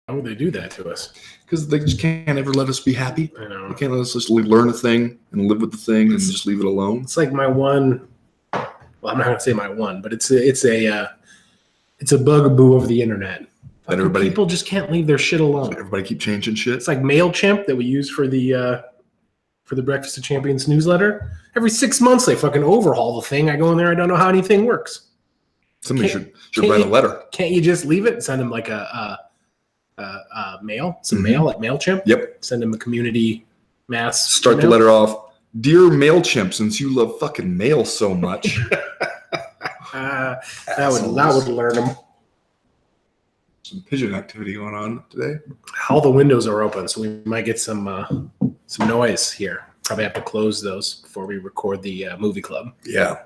Why would they do that to us? Because they just can't ever let us be happy. I know. They can't let us just learn a thing and live with the thing and just leave it alone. It's like my one. Well, I'm not going to say my one, but it's a bugaboo of the internet. That people just can't leave their shit alone. Everybody keep changing shit. It's like MailChimp that we use for the Breakfast of Champions newsletter. Every 6 months they fucking overhaul the thing. I go in there, I don't know how anything works. Somebody should write a letter. Can't you just leave it and send them like a mail? Some mail at MailChimp? Yep. Send them a community mass. Start the letter off. Dear MailChimp, since you love fucking mail so much. that would learn them. Some pigeon activity going on today. All the windows are open, so we might get some noise here. Probably have to close those before we record the movie club. Yeah.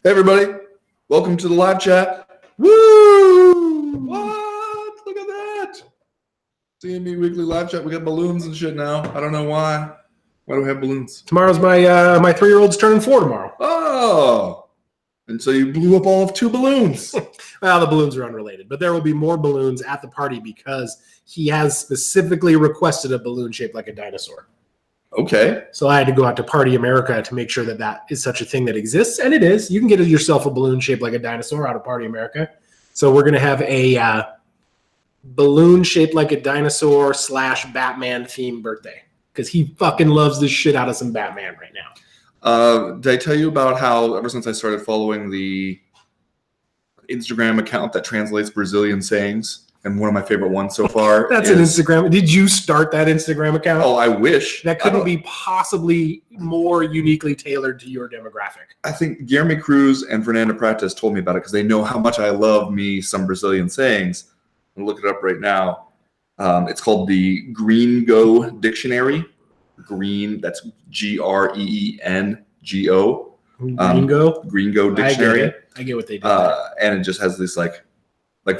Hey, everybody. Welcome to the live chat. Woo! What? Look at that. CME Weekly Live Chat. We got balloons and shit now. I don't know why. Why do we have balloons? Tomorrow's my 3-year-old's turning 4 tomorrow. Oh. And so you blew up all of 2 balloons. Well, the balloons are unrelated, but there will be more balloons at the party because he has specifically requested a balloon shaped like a dinosaur. Okay. So I had to go out to Party America to make sure that is such a thing that exists, and it is. You can get yourself a balloon shaped like a dinosaur out of Party America. So we're going to have a balloon shaped like a dinosaur / Batman themed birthday because he fucking loves this shit out of some Batman right now. Did I tell you about how ever since I started following the Instagram account that translates Brazilian sayings, and one of my favorite ones so far That's an Instagram. Did you start that Instagram account? Oh, I wish. That couldn't be possibly more uniquely tailored to your demographic. I think Guilherme Cruz and Fernanda Prates told me about it because they know how much I love me some Brazilian sayings. I'll look it up right now. It's called the Gringo Dictionary. Green, that's Grengo. Gringo Dictionary. I get what they do. And it just has this like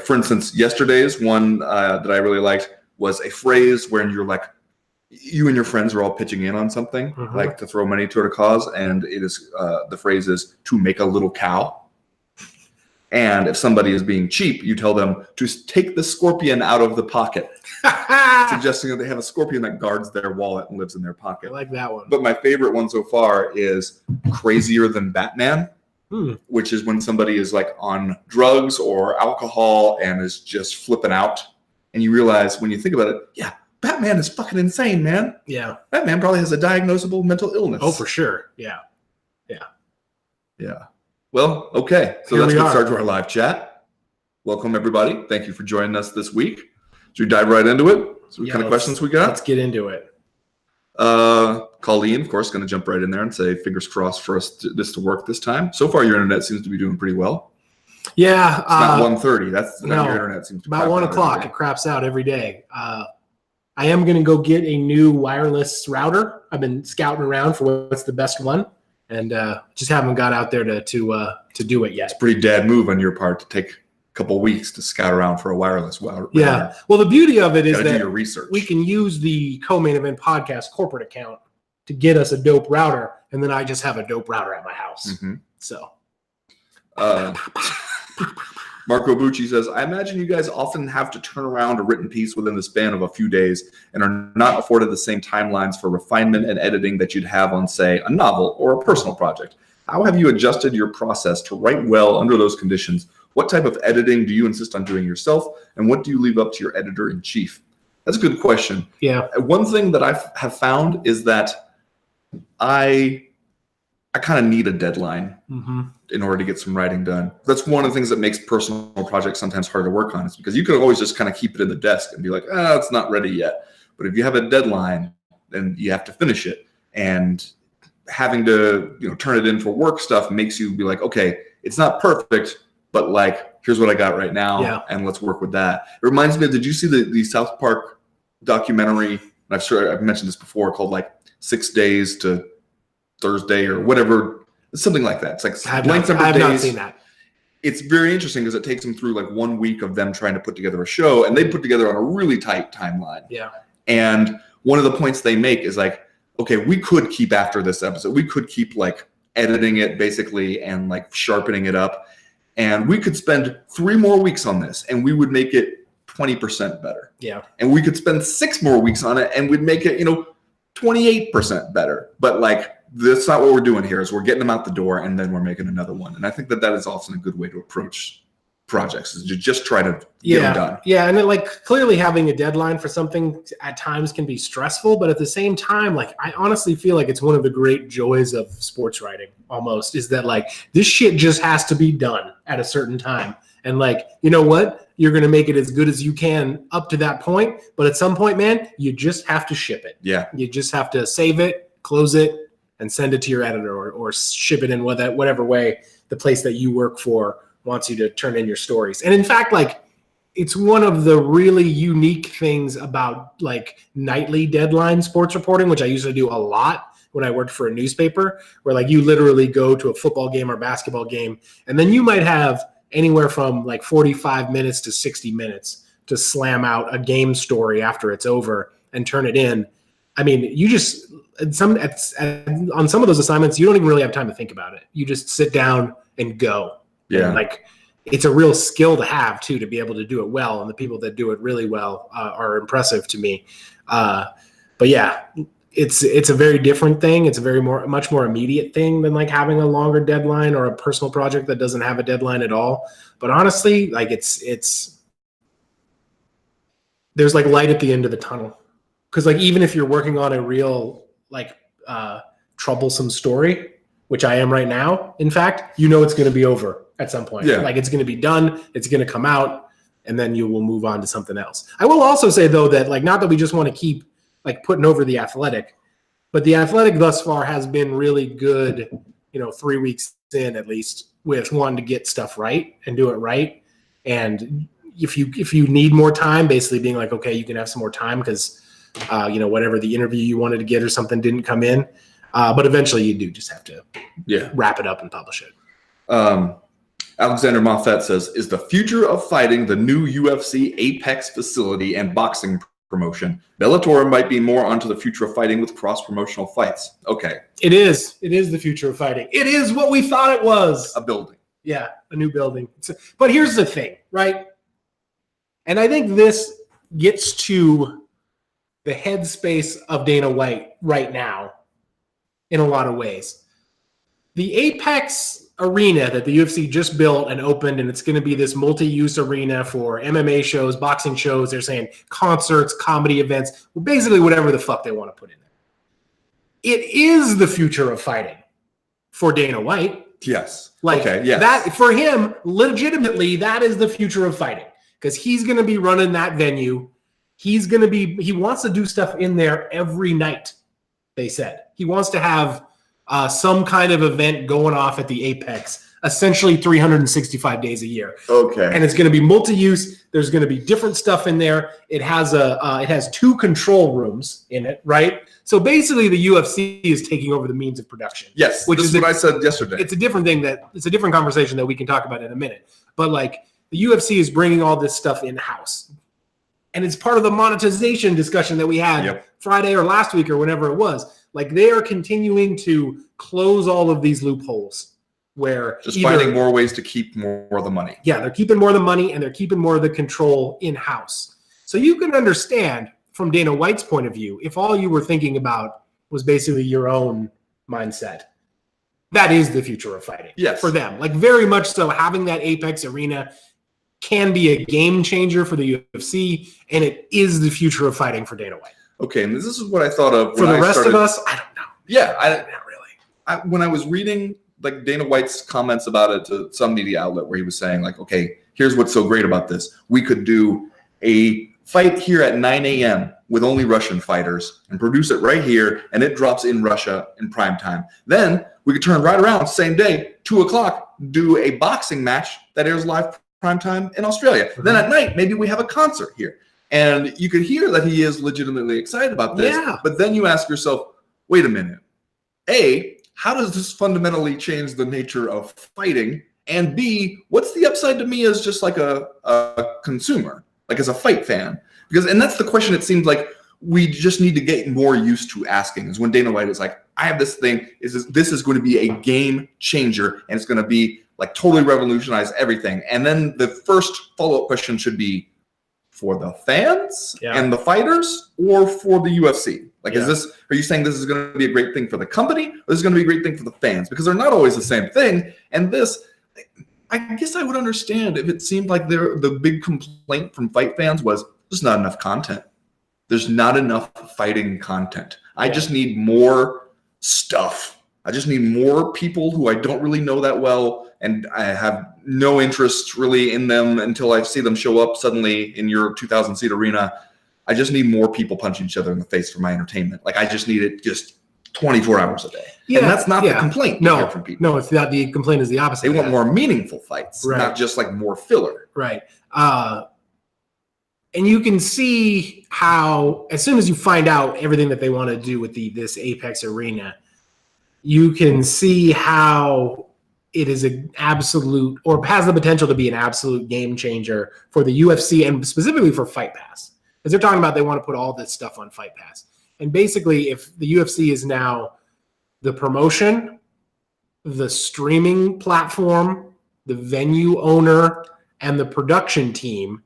for instance, yesterday's one that I really liked was a phrase where you're like, you and your friends are all pitching in on something, like to throw money toward a cause, and it is the phrase is to make a little cow. And if somebody is being cheap, you tell them to take the scorpion out of the pocket, suggesting that they have a scorpion that guards their wallet and lives in their pocket. I like that one. But my favorite one so far is crazier than Batman, which is when somebody is like on drugs or alcohol and is just flipping out. And you realize when you think about it, yeah, Batman is fucking insane, man. Yeah. Batman probably has a diagnosable mental illness. Oh, for sure. Yeah. Well, okay. So let's get started to our live chat. Welcome, everybody. Thank you for joining us this week. Should we dive right into it? So what kind of questions we got? Let's get into it. Colleen, of course, going to jump right in there and say, fingers crossed for us this to work this time. So far, your internet seems to be doing pretty well. Yeah. It's not 1:30. That's no, your internet seems to be about 1 o'clock. It craps out every day. I am going to go get a new wireless router. I've been scouting around for what's the best one. And just haven't got out there to do it yet. It's a pretty dad move on your part to take a couple weeks to scout around for a wireless router. Yeah. Well, the beauty of it is that do your research. We can use the Co-Main Event Podcast corporate account to get us a dope router, and then I just have a dope router at my house. So. Marco Bucci says, I imagine you guys often have to turn around a written piece within the span of a few days and are not afforded the same timelines for refinement and editing that you'd have on, say, a novel or a personal project. How have you adjusted your process to write well under those conditions? What type of editing do you insist on doing yourself? And what do you leave up to your editor-in-chief? That's a good question. Yeah. One thing that I have found is that I kind of need a deadline in order to get some writing done. That's one of the things that makes personal projects sometimes hard to work on. Is because you can always just kind of keep it in the desk and be like, it's not ready yet. But if you have a deadline, then you have to finish it. And having to turn it in for work stuff makes you be like, okay, it's not perfect, but like, here's what I got right now, and let's work with that. It reminds me of, did you see the South Park documentary? And I've mentioned this before, called like 6 Days to Thursday or whatever, something like that. It's like I have not seen that. It's very interesting because it takes them through like 1 week of them trying to put together a show, and they put together on a really tight timeline. Yeah. And one of the points they make is like, okay, we could keep after this episode. We could keep like editing it basically and like sharpening it up. And we could spend 3 more weeks on this and we would make it 20% better. Yeah. And we could spend 6 more weeks on it and we'd make it, 28% better. But like, that's not what we're doing here. Is we're getting them out the door and then we're making another one. And I think that is often a good way to approach projects, is to just try to get them done. Yeah. And then, like, clearly having a deadline for something at times can be stressful, but at the same time, like, I honestly feel like it's one of the great joys of sports writing almost, is that like this shit just has to be done at a certain time. And like, you know what? You're going to make it as good as you can up to that point. But at some point, man, you just have to ship it. Yeah. You just have to save it, close it, and send it to your editor, or ship it in whatever way the place that you work for wants you to turn in your stories. And in fact, like, it's one of the really unique things about like nightly deadline sports reporting, which I used to do a lot when I worked for a newspaper, where like you literally go to a football game or basketball game, and then you might have anywhere from like 45 minutes to 60 minutes to slam out a game story after it's over and turn it in. I mean, you just on some of those assignments, you don't even really have time to think about it. You just sit down and go. Yeah. And like, it's a real skill to have too, to be able to do it well. And the people that do it really well are impressive to me. But yeah, it's a very different thing. It's a much more immediate thing than like having a longer deadline or a personal project that doesn't have a deadline at all. But honestly, like there's like light at the end of the tunnel. Cause like, even if you're working on a real like troublesome story, which I am right now, in fact, it's going to be over at some point. Yeah. Like, it's going to be done. It's going to come out, and then you will move on to something else. I will also say though that like, not that we just want to keep like putting over The Athletic, but The Athletic thus far has been really good, 3 weeks in at least, with wanting to get stuff right and do it right. And if you need more time, basically being like, okay, you can have some more time because whatever the interview you wanted to get or something didn't come in. But eventually you do just have to wrap it up and publish it. Alexander Moffett says, is the future of fighting the new UFC Apex facility and boxing promotion? Bellator might be more onto the future of fighting with cross-promotional fights. Okay. It is the future of fighting. It is what we thought it was. A building. Yeah, a new building. But here's the thing, right? And I think this gets to the headspace of Dana White right now in a lot of ways. The Apex arena that the UFC just built and opened, and it's going to be this multi-use arena for MMA shows, boxing shows, they're saying concerts, comedy events, well, basically whatever the fuck they want to put in there. It is the future of fighting for Dana White. Yes. Like, okay, yes. That for him, legitimately, that is the future of fighting, because he's going to be running that venue. He wants to do stuff in there every night, they said. He wants to have some kind of event going off at the Apex, essentially 365 days a year. Okay. And it's going to be multi-use. There's going to be different stuff in there. It has 2 control rooms in it, right? So basically the UFC is taking over the means of production. Yes, which is what I said yesterday. It's a different conversation that we can talk about in a minute. But like, the UFC is bringing all this stuff in-house. And it's part of the monetization discussion that we had Friday or last week or whenever it was. Like, they are continuing to close all of these loopholes where just finding more ways to keep more of the money. Yeah, they're keeping more of the money and they're keeping more of the control in-house. So you can understand from Dana White's point of view, if all you were thinking about was basically your own mindset, that is the future of fighting for them. Like, very much so, having that Apex arena can be a game changer for the UFC, and it is the future of fighting for Dana White. Okay, and this is what I thought of for the rest of us. I don't know. Yeah, not really. When I was reading like Dana White's comments about it to some media outlet, where he was saying like, okay, here's what's so great about this: we could do a fight here at 9 a.m. with only Russian fighters and produce it right here, and it drops in Russia in prime time. Then we could turn right around same day, 2 o'clock, do a boxing match that airs live prime time in Australia. Mm-hmm. Then at night, maybe we have a concert here. And you could hear that he is legitimately excited about this. Yeah. But then you ask yourself, wait a minute. A, how does this fundamentally change the nature of fighting? And B, what's the upside to me as just like a consumer, like as a fight fan? And that's the question it seems like we just need to get more used to asking, is when Dana White is like, I have this thing, this is going to be a game changer, and it's going to be like totally revolutionize everything. And then the first follow-up question should be, for the fans Yeah. and the fighters, or for the UFC? Like, Yeah. are you saying this is going to be a great thing for the company, or this is going to be a great thing for the fans? Because they're not always the same thing. And I guess I would understand if it seemed like the big complaint from fight fans was there's not enough content. There's not enough fighting content. I just need more stuff. I just need more people who I don't really know that well, and I have no interest really in them until I see them show up suddenly in your 2,000-seat arena. I just need more people punching each other in the face for my entertainment. Like, I just need it just 24 hours a day. Yeah, and that's not the complaint you hear from people. No, it's not. The complaint is the opposite. They want more meaningful fights, not just like more filler. Right. And you can see how, as soon as you find out everything that they want to do with this Apex arena, you can see how it is an absolute, or has the potential to be an absolute game changer for the UFC and specifically for Fight Pass. Because they're talking about they want to put all this stuff on Fight Pass. And basically, if the UFC is now the promotion, the streaming platform, the venue owner, and the production team,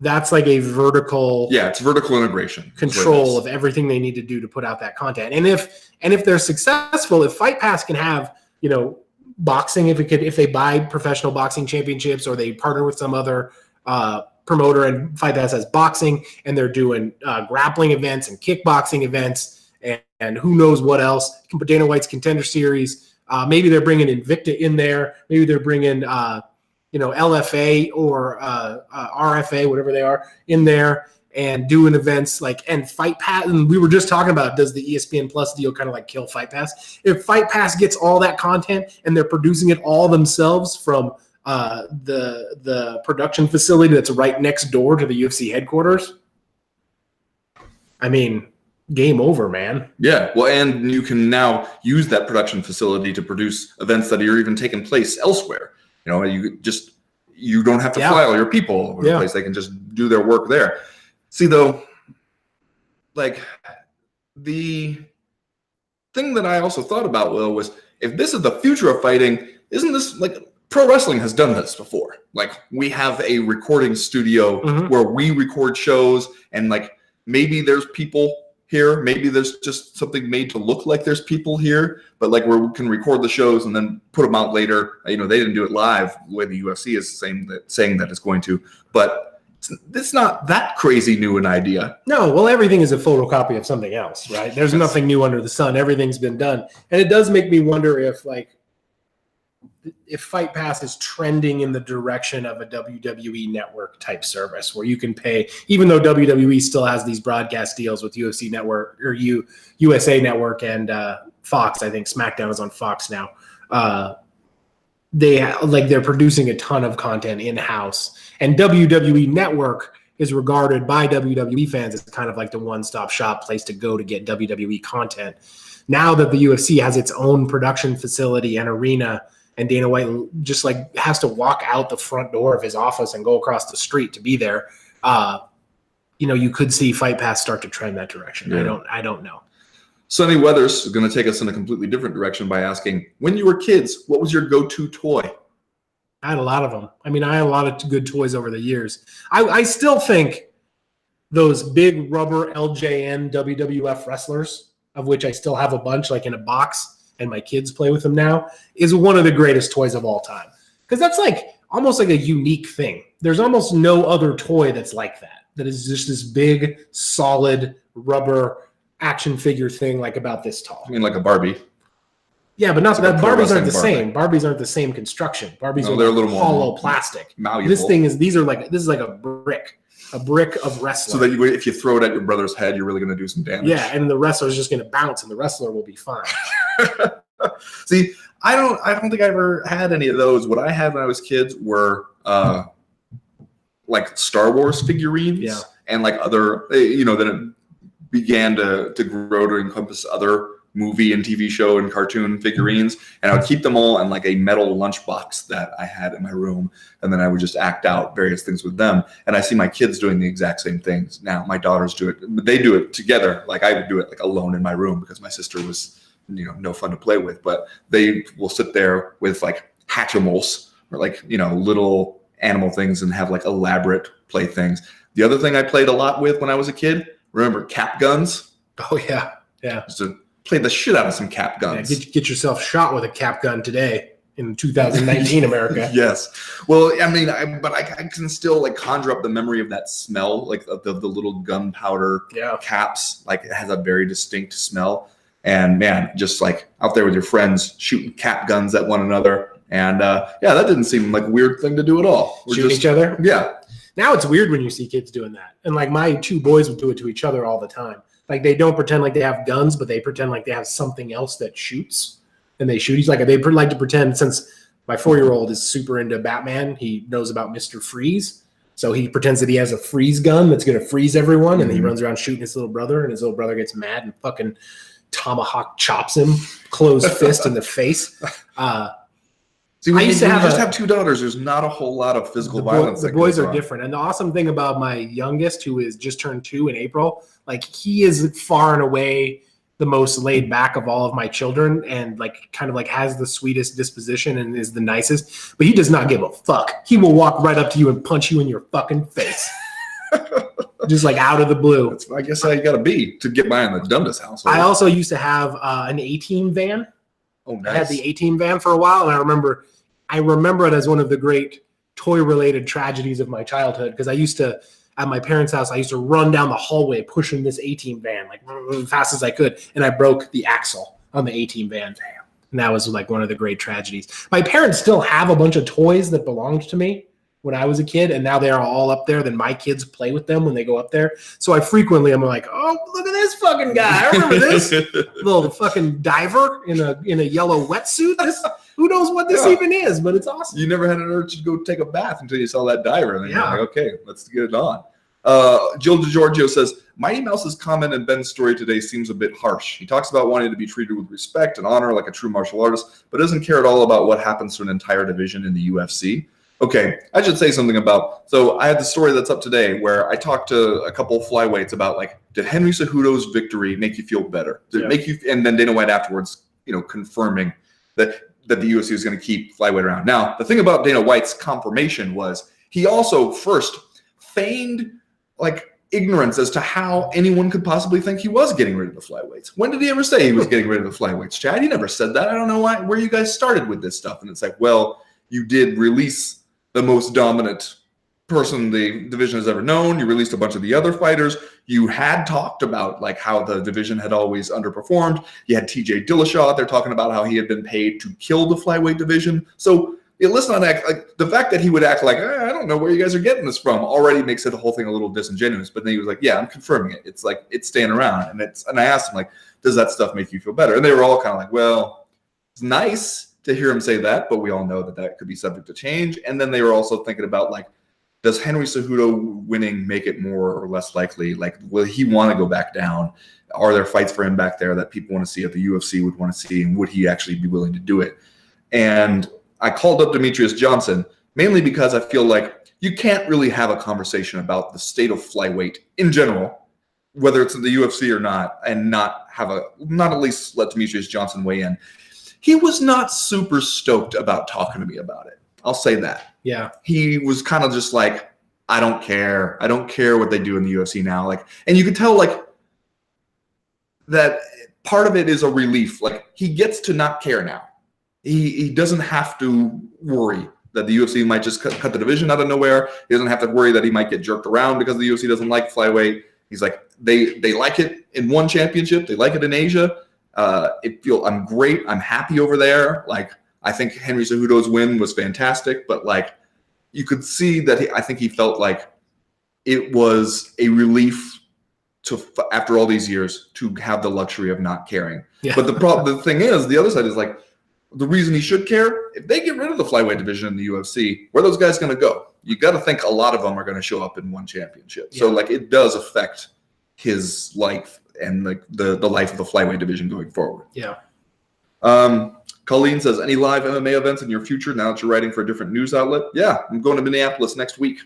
that's like a vertical. Yeah, it's vertical integration. Control of everything they need to do to put out that content. And if they're successful, if Fight Pass can have, boxing, if they buy professional boxing championships, or they partner with some other promoter and Fight Pass has boxing, and they're doing grappling events and kickboxing events and who knows what else. Dana White's Contender Series. Maybe they're bringing Invicta in there. Maybe they're bringing LFA or RFA, whatever they are, in there and doing events and Fight Pass. And we were just talking about, does the ESPN Plus deal kind of like kill Fight Pass? If Fight Pass gets all that content and they're producing it all themselves from the production facility that's right next door to the UFC headquarters, I mean, game over, man. Yeah, well, and you can now use that production facility to produce events that are even taking place elsewhere. You don't have to fly all your people all over the place. They can just do their work there. See, though, like, the thing that I also thought about, Will, was if this is the future of fighting, isn't this like pro wrestling has done this before? Like, we have a recording studio where we record shows, and like maybe there's people here, maybe there's just something made to look like there's people here, but like where we can record the shows and then put them out later. They didn't do it live the way the UFC is saying that it's going to, but it's not that crazy new an idea. No, well, everything is a photocopy of something else, right? There's nothing new under the sun. Everything's been done. And it does make me wonder if Fight Pass is trending in the direction of a WWE network type service where you can pay, even though WWE still has these broadcast deals with UFC Network or USA Network and Fox. I think SmackDown is on Fox now. They're producing a ton of content in-house, and WWE Network is regarded by WWE fans as kind of like the one-stop shop place to go to get WWE content. Now that the UFC has its own production facility and arena, and Dana White just has to walk out the front door of his office and go across the street to be there, you could see Fight Pass start to trend that direction. Yeah. I don't know. Sonny Weathers is going to take us in a completely different direction by asking, when you were kids, what was your go-to toy? I had a lot of them. I mean, I had a lot of good toys over the years. I still think those big rubber LJN WWF wrestlers, of which I still have a bunch in a box, and my kids play with them now, is one of the greatest toys of all time. Because that's almost like a unique thing. There's almost no other toy that's like that. That is just this big, solid rubber action figure thing about this tall. I mean, like a Barbie. Yeah, but not that. Barbies aren't the same. Barbies aren't the same construction. Barbies are they're a little hollow more plastic. Malleable. This is like a brick of wrestling. So that if you throw it at your brother's head, you're really going to do some damage. Yeah, and the wrestler's just going to bounce, and the wrestler will be fine. See, I don't think I ever had any of those. What I had when I was kids were like Star Wars figurines, and other, then it began to grow to encompass other movie and TV show and cartoon figurines, and I would keep them all in a metal lunchbox that I had in my room, and then I would just act out various things with them. And I see my kids doing the exact same things now. My daughters do it, but they do it together. I would do it alone in my room because my sister was no fun to play with. But they will sit there with Hatchimals or little animal things and have like elaborate play things. The other thing I played a lot with when I was a kid, remember cap guns? Oh yeah, yeah. Just to play the shit out of some cap guns. Yeah, get yourself shot with a cap gun today in 2019 America. Yes. Well, I mean, I can still like conjure up the memory of that smell, like the little gunpowder caps. Like it has a very distinct smell. And man, just like out there with your friends shooting cap guns at one another. And that didn't seem like a weird thing to do at all. Shooting each other? Yeah. Now it's weird when you see kids doing that. And like my 2 boys would do it to each other all the time. Like they don't pretend like they have guns, but they pretend like they have something else that shoots. And they shoot. He's like, they like to pretend, since my 4-year-old is super into Batman, he knows about Mr. Freeze. So he pretends that he has a freeze gun that's going to freeze everyone. And then he runs around shooting his little brother, and his little brother gets mad and fucking tomahawk chops him, closed fist in the face. See, when you just have 2 daughters, there's not a whole lot of physical violence. The boys are different. And the awesome thing about my youngest, who is just turned 2 in April, like he is far and away the most laid back of all of my children, and like kind of like has the sweetest disposition and is the nicest, but he does not give a fuck. He will walk right up to you and punch you in your fucking face. Just like out of the blue. I guess how you got to be to get by in the dumbest household. I also used to have an A-Team van. Oh, nice. I had the A-Team van for a while, and I remember it as one of the great toy-related tragedies of my childhood, because I used to, at my parents' house, I used to run down the hallway pushing this A-Team van like as fast as I could, and I broke the axle on the A-Team van. And that was like one of the great tragedies. My parents still have a bunch of toys that belonged to me when I was a kid, and now they are all up there. Then my kids play with them when they go up there. So I frequently am like, oh, look at this fucking guy. I remember this little fucking diver in a yellow wetsuit. Who knows what this even is, but it's awesome. You never had an urge to go take a bath until you saw that diver, and then you're like, okay, let's get it on. Jill DiGiorgio says, Mighty Mouse's comment in Ben's story today seems a bit harsh. He talks about wanting to be treated with respect and honor like a true martial artist, but doesn't care at all about what happens to an entire division in the UFC. Okay, I should say something about, so I had the story that's up today where I talked to a couple of flyweights about like, did Henry Cejudo's victory make you feel better? Did it make you, and then Dana White afterwards, confirming that the UFC is going to keep flyweight around. Now, the thing about Dana White's confirmation was he also first feigned like ignorance as to how anyone could possibly think he was getting rid of the flyweights. When did he ever say he was getting rid of the flyweights, Chad? He never said that. I don't know where you guys started with this stuff. And it's like, well, you did release the most dominant person the division has ever known. You released a bunch of the other fighters. You had talked about like how the division had always underperformed. You had TJ Dillashaw out there talking about how he had been paid to kill the flyweight division. So let's not act like the fact that he would act like, I don't know where you guys are getting this from already makes it the whole thing a little disingenuous. But then he was like, yeah, I'm confirming it. It's like, it's staying around. And I asked him like, does that stuff make you feel better? And they were all kind of like, well, it's nice to hear him say that, but we all know that could be subject to change. And then they were also thinking about like, does Henry Cejudo winning make it more or less likely? Like, will he want to go back down? Are there fights for him back there that people want to see, at the UFC would want to see, and would he actually be willing to do it? And I called up Demetrius Johnson mainly because I feel like you can't really have a conversation about the state of flyweight in general, whether it's in the UFC or not, and not at least let Demetrius Johnson weigh in. He was not super stoked about talking to me about it. I'll say that. Yeah. He was kind of just like, I don't care. I don't care what they do in the UFC now. Like, and you could tell like that part of it is a relief. Like he gets to not care now. He doesn't have to worry that the UFC might just cut the division out of nowhere. He doesn't have to worry that he might get jerked around because the UFC doesn't like flyweight. He's like, they like it in one championship. They like it in Asia. I'm great. I'm happy over there. Like, I think Henry Cejudo's win was fantastic, but like you could see that I think he felt like it was a relief after all these years to have the luxury of not caring. Yeah. But the thing is, the other side is like, the reason he should care, if they get rid of the flyweight division in the UFC, where are those guys going to go? You got to think a lot of them are going to show up in one championship. Yeah. So like it does affect his life and like the life of the flyweight division going forward. Yeah. Colleen says, any live MMA events in your future now that you're writing for a different news outlet? Yeah, I'm going to Minneapolis next week.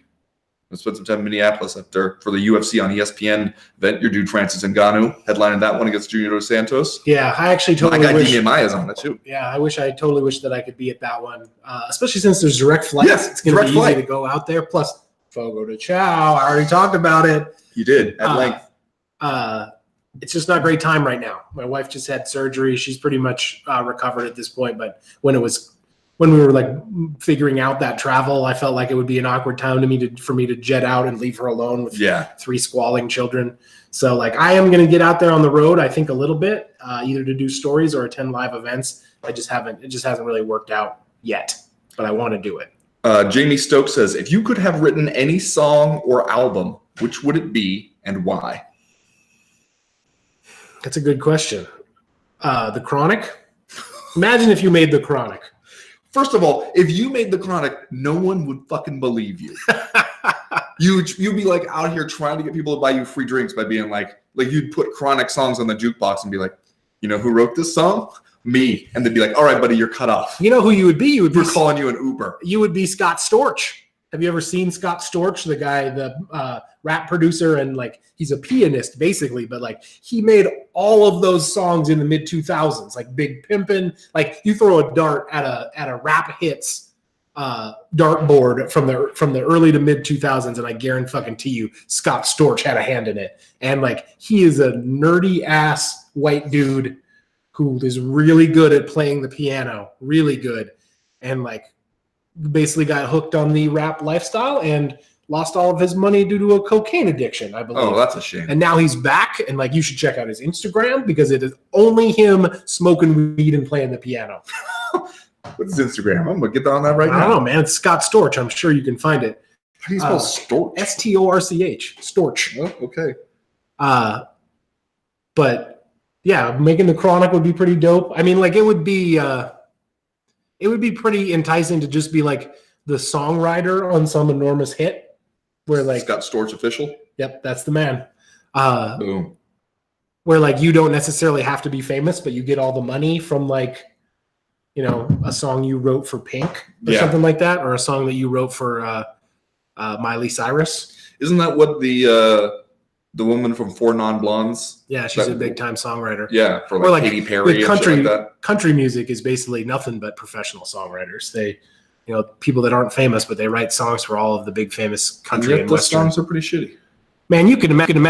I spent some time in Minneapolis for the UFC on ESPN event. Your dude Francis Ngannou headlining that one against Junior Dos Santos. Yeah, I actually totally My guy wish. Demian Maia's on it too. Yeah, I totally wish that I could be at that one, especially since there's direct flights. Yes, it's going to be direct easy flight. to go out there. Plus, Fogo de Chao. I already talked about it. You did at length. It's just not a great time right now. My wife just had surgery. She's pretty much recovered at this point. But when we were like figuring out that travel, I felt like it would be an awkward time for me to jet out and leave her alone with 3 squalling children. So like I am going to get out there on the road, I think a little bit, either to do stories or attend live events. It just hasn't really worked out yet, but I want to do it. Jamie Stokes says, if you could have written any song or album, which would it be and why? That's a good question. The Chronic? Imagine if you made The Chronic. First of all, if you made The Chronic, no one would fucking believe you. You'd be like out here trying to get people to buy you free drinks by being like you'd put Chronic songs on the jukebox and be like, you know who wrote this song? Me. And they'd be like, all right, buddy, you're cut off. You know who you would be? We're calling you an Uber. You would be Scott Storch. Have you ever seen Scott Storch, the guy, the rap producer, and like he's a pianist basically, but like he made all of those songs in the mid 2000s, like Big Pimpin'. Like you throw a dart at a rap hits dartboard from the early to mid 2000s, and I guarantee you Scott Storch had a hand in it. And like he is a nerdy ass white dude who is really good at playing the piano, really good, and like basically got hooked on the rap lifestyle and lost all of his money due to a cocaine addiction, I believe. Oh, that's a shame. And now he's back, and like you should check out his Instagram because it is only him smoking weed and playing the piano. What's his Instagram? I'm gonna get on that right now. I don't know, man. It's Scott Storch. I'm sure you can find it. How do you spell Storch? Storch. Storch. Oh, okay. But yeah, making The Chronic would be pretty dope. I mean, like it would be pretty enticing to just be like the songwriter on some enormous hit where like Scott Storch official. Yep, that's the man. Boom. Where like you don't necessarily have to be famous, but you get all the money from like, you know, a song you wrote for Pink or something like that, or a song that you wrote for Miley Cyrus. Isn't that what the woman from Four Non-Blondes? Yeah, she's a big time songwriter. Yeah, for like Katy Perry and country, shit like that. Country music is basically nothing but professional songwriters. They, you know, people that aren't famous, but they write songs for all of the big famous country and those western. songs are pretty shitty. Man, you can imagine the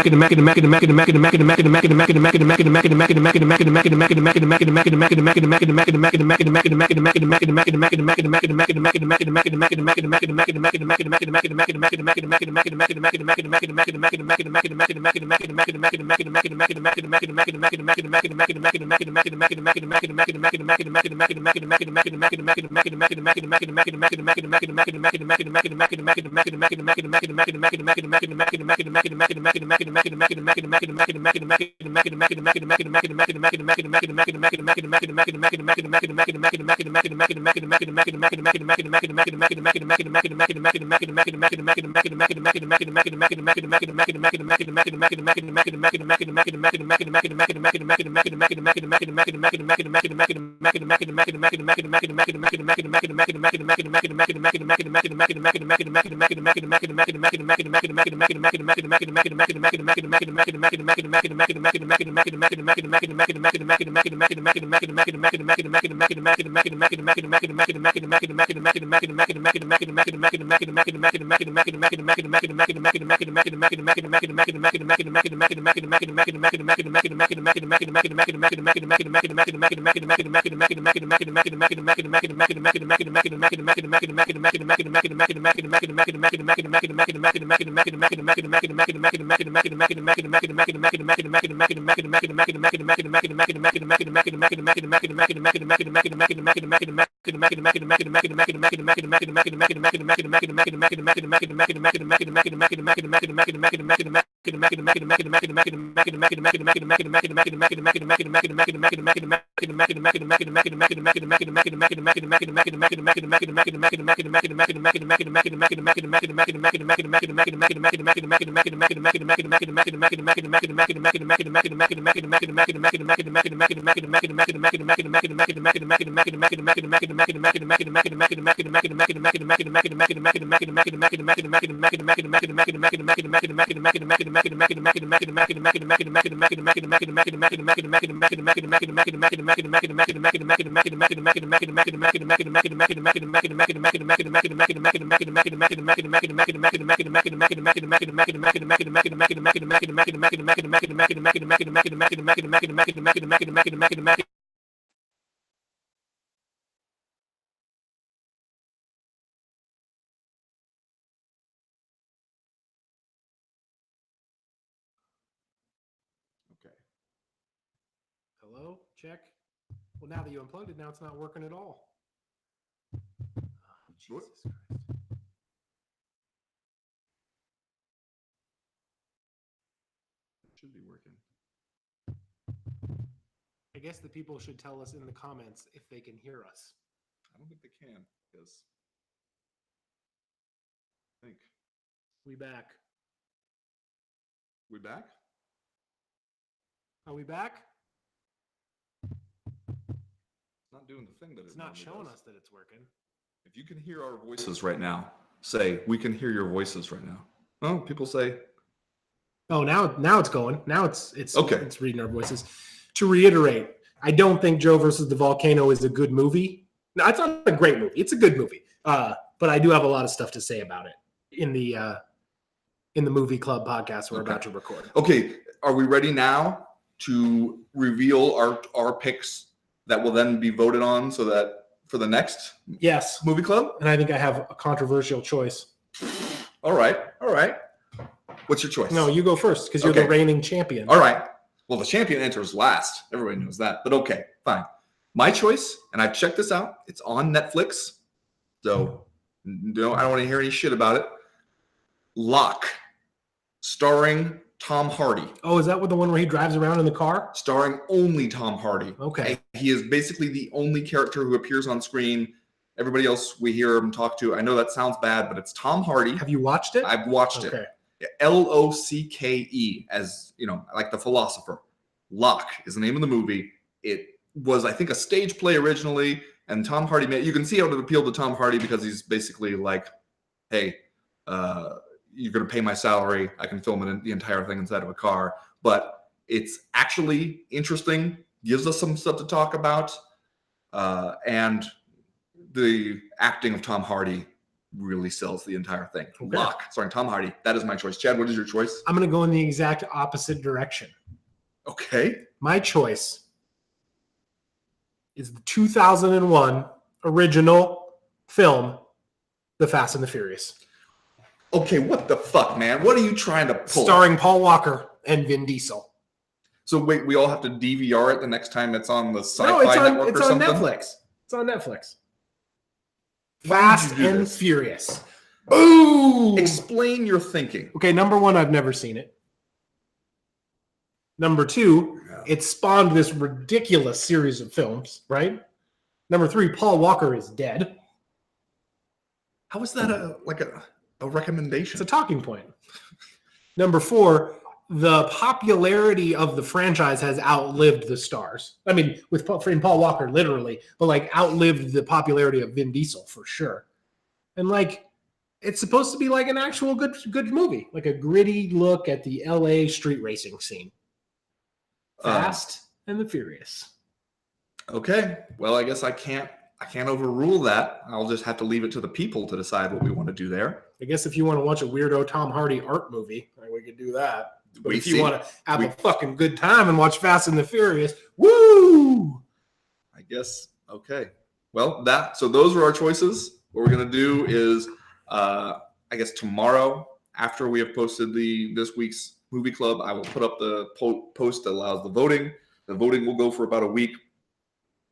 Okay. Hello? Check. Well, now that you unplugged it, now it's not working at all. Oh, Jesus Christ. It should be working. I guess the people should tell us in the comments if they can hear us. I don't think they can because I think We back. we back. Are we back? It's not doing the thing that It's it not normally showing does. us that it's working. If you can hear our voices right now, say we can hear your voices right now. Oh, people say Oh, now it's going. Now it's Okay. It's reading our voices. To reiterate, I don't think Joe versus the Volcano is a good movie. No, it's not a great movie. It's a good movie. But I do have a lot of stuff to say about it in the movie club podcast we're about to record. Okay, are we ready now to reveal our picks that will then be voted on so that for the next Yes, movie club? and I think I have a controversial choice. All right. What's your choice? No, you go first because you're the Okay. reigning champion. All right. Well, the champion enters last. Everybody knows that. But okay, fine. My choice, and I've checked this out. It's on Netflix. So no, I don't want to hear any shit about it. Lock, starring Tom Hardy. Oh, is that what the one where he drives around in the car? Starring only Tom Hardy. Okay. And he is basically the only character who appears on screen. Everybody else we hear him talk to. I know that sounds bad, but it's Tom Hardy. Have you watched it? I've watched Okay. it. Locke, as you know, like the philosopher. Locke is the name of the movie. It was, I think, a stage play originally, and Tom Hardy you can see how it appealed to Tom Hardy because he's basically like, hey, you're going to pay my salary. I can film the entire thing inside of a car. But it's actually interesting, gives us some stuff to talk about, and the acting of Tom Hardy really sells the entire thing. Okay. Locke, starring Tom Hardy. That is my choice. Chad, what is your choice? I'm going to go in the exact opposite direction. Okay. My choice is the 2001 original film, The Fast and the Furious. Okay, what the fuck, man? What are you trying to pull? Starring Paul Walker and Vin Diesel. So wait, we all have to DVR it the next time it's on the Sci-Fi No, it's on, Network it's or on something? Netflix. It's on Netflix. Why would Fast you do and this? Furious. Ooh! Explain your thinking. Okay, number one, I've never seen it. Number two, it spawned this ridiculous series of films, right? Number three, Paul Walker is dead. How is that a recommendation? It's a talking point. Number four, the popularity of the franchise has outlived the stars. I mean, with Paul Walker, literally, but like outlived the popularity of Vin Diesel for sure. And like, it's supposed to be like an actual good movie, like a gritty look at the LA street racing scene. Fast and the Furious. Okay. Well, I guess I can't overrule that. I'll just have to leave it to the people to decide what we want to do there. I guess if you want to watch a weirdo Tom Hardy art movie, like, we could do that. But We if you see- want to have a fucking good time and watch Fast and the Furious, woo! I guess. Okay. Well, so those are our choices. What we're gonna do is, I guess tomorrow, after we have posted this week's movie club, I will put up the post that allows the voting. The voting will go for about a week.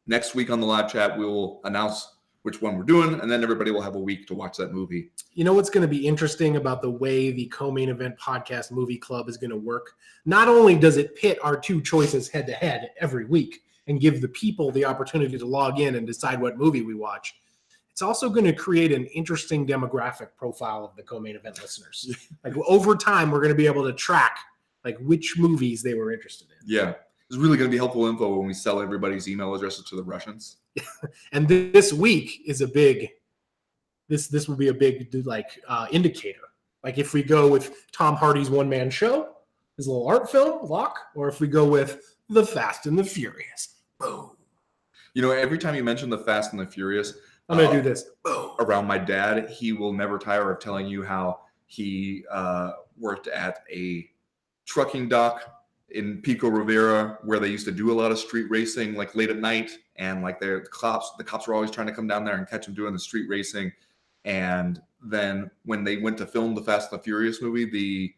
Next week on the live chat, we will announce which one we're doing, and then everybody will have a week to watch that movie. You know what's going to be interesting about the way the co-main event podcast movie club is going to work? Not only does it pit our two choices head to head every week and give the people the opportunity to log in and decide what movie we watch, it's also going to create an interesting demographic profile of the co-main event listeners. Like over time, we're going to be able to track like which movies they were interested in. Yeah. It's really going to be helpful info when we sell everybody's email addresses to the Russians. And this week is a big, this will be a big indicator. Like if we go with Tom Hardy's one-man show, his little art film, Lock, or if we go with The Fast and the Furious, boom. You know, every time you mention The Fast and the Furious, I'm going to do this. Boom. Around my dad, he will never tire of telling you how he worked at a trucking dock in Pico Rivera, where they used to do a lot of street racing, like late at night, and like the cops were always trying to come down there and catch him doing the street racing. And then when they went to film the Fast and the Furious movie, the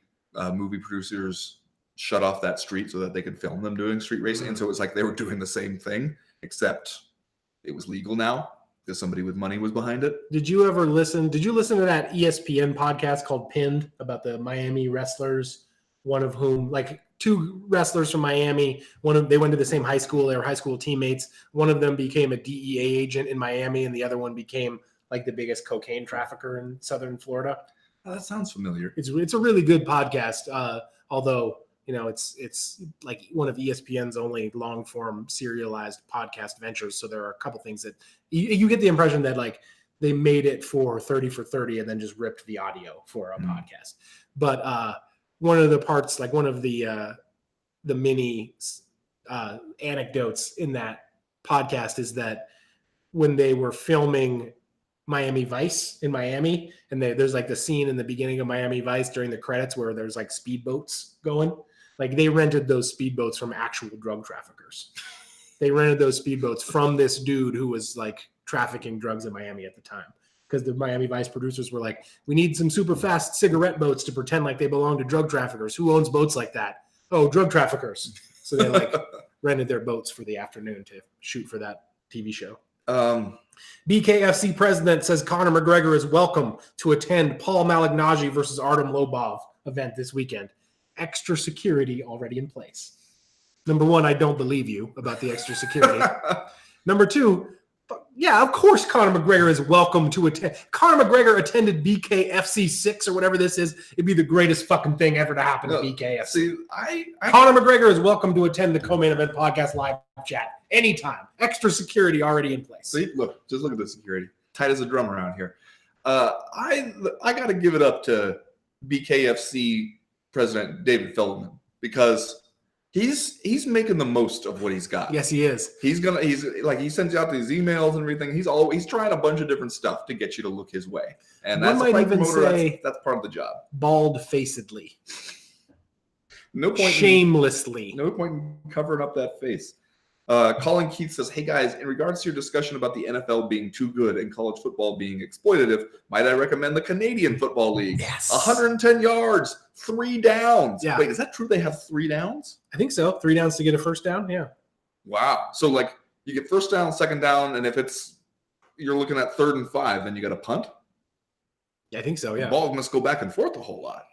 movie producers shut off that street so that they could film them doing street racing. And so it was like they were doing the same thing, except it was legal now because somebody with money was behind it. Did you listen to that ESPN podcast called Pinned about the Miami wrestlers? One of whom, like two wrestlers from Miami, they went to the same high school. They were high school teammates. One of them became a DEA agent in Miami, and the other one became like the biggest cocaine trafficker in Southern Florida. Oh, that sounds familiar. It's a really good podcast. Although, you know, it's like one of ESPN's only long form serialized podcast ventures. So there are a couple things that you get the impression that like they made it for 30 for 30 and then just ripped the audio for a podcast. But one of the parts, like one of the mini anecdotes in that podcast is that when they were filming Miami Vice in Miami, and there's like the scene in the beginning of Miami Vice during the credits where there's like speedboats going, like they rented those speedboats from actual drug traffickers. They rented those speedboats from this dude who was like trafficking drugs in Miami at the time. Because the Miami Vice producers were like, we need some super fast cigarette boats to pretend like they belong to drug traffickers. Who owns boats like that? Oh, drug traffickers. So they like rented their boats for the afternoon to shoot for that TV show. BKFC president says Conor McGregor is welcome to attend Paul Malignaggi versus Artem Lobov event this weekend. Extra security already in place. Number one, I don't believe you about the extra security. Number two, yeah, of course Conor McGregor is welcome to attend. Conor McGregor attended BKFC 6 or whatever this is. It'd be the greatest fucking thing ever to happen to BKFC. See, Conor McGregor is welcome to attend the co-main event podcast live chat anytime. Extra security already in place. See, just look at the security. Tight as a drum around here. I got to give it up to BKFC president David Feldman because he's making the most of what he's got. Yes, he is. He sends out these emails and everything. He's trying a bunch of different stuff to get you to look his way. And that's might even say that's part of the job. Bald-facedly. No point. Shamelessly. No point in covering up that face. Colin Keith says, hey guys, in regards to your discussion about the NFL being too good and college football being exploitative, might I recommend the Canadian Football League? Yes. 110 yards, 3 downs. Yeah. Wait, is that true? They have 3 downs? I think so. 3 downs to get a first down. Yeah. Wow. So like you get first down, second down, and if you're looking at 3rd and 5, then you got a punt? Yeah, I think so. Yeah. The ball must go back and forth a whole lot.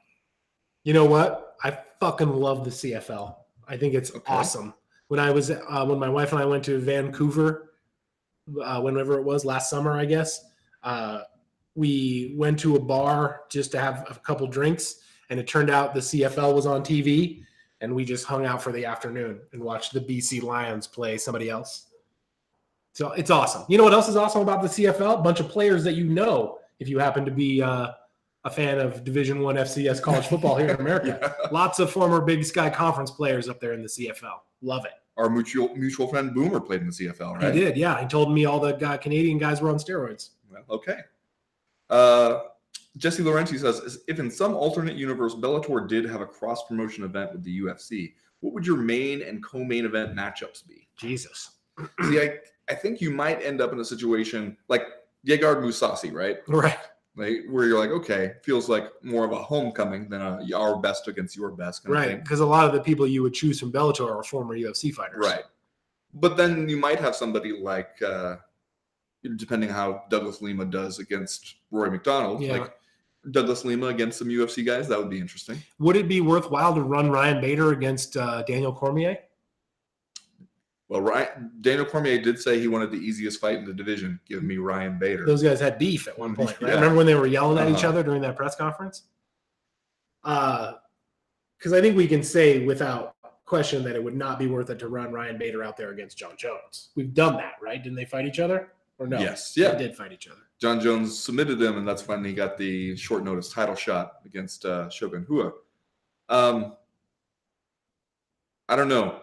You know what? I fucking love the CFL. I think it's awesome. When my wife and I went to Vancouver, whenever it was last summer, I guess, we went to a bar just to have a couple drinks, and it turned out the CFL was on TV, and we just hung out for the afternoon and watched the BC Lions play somebody else. So it's awesome. You know what else is awesome about the CFL? A bunch of players that you know if you happen to be a fan of Division I FCS college football here in America. Yeah. Lots of former Big Sky Conference players up there in the CFL. Love it. Our mutual friend Boomer played in the CFL, right? He did, yeah. He told me all the Canadian guys were on steroids. Well, okay. Jesse Laurenti says, if in some alternate universe Bellator did have a cross-promotion event with the UFC, what would your main and co-main event matchups be? Jesus. See, I think you might end up in a situation like Gegard Mousasi, right? Right. Like, where you're like, okay, feels like more of a homecoming than our best against your best. Right, because a lot of the people you would choose from Bellator are former UFC fighters. Right. But then you might have somebody like depending how Douglas Lima does against Rory McDonald. Yeah. Like Douglas Lima against some UFC guys, that would be interesting. Would it be worthwhile to run Ryan Bader against Daniel Cormier? Well, Daniel Cormier did say he wanted the easiest fight in the division. Give me Ryan Bader. Those guys had beef at one point, right? Yeah. Remember when they were yelling at each other during that press conference? Because I think we can say without question that it would not be worth it to run Ryan Bader out there against John Jones. We've done that, right? Didn't they fight each other? Or no? Yes. Yeah. They did fight each other. John Jones submitted him, and that's when he got the short notice title shot against Shogun Rua. I don't know.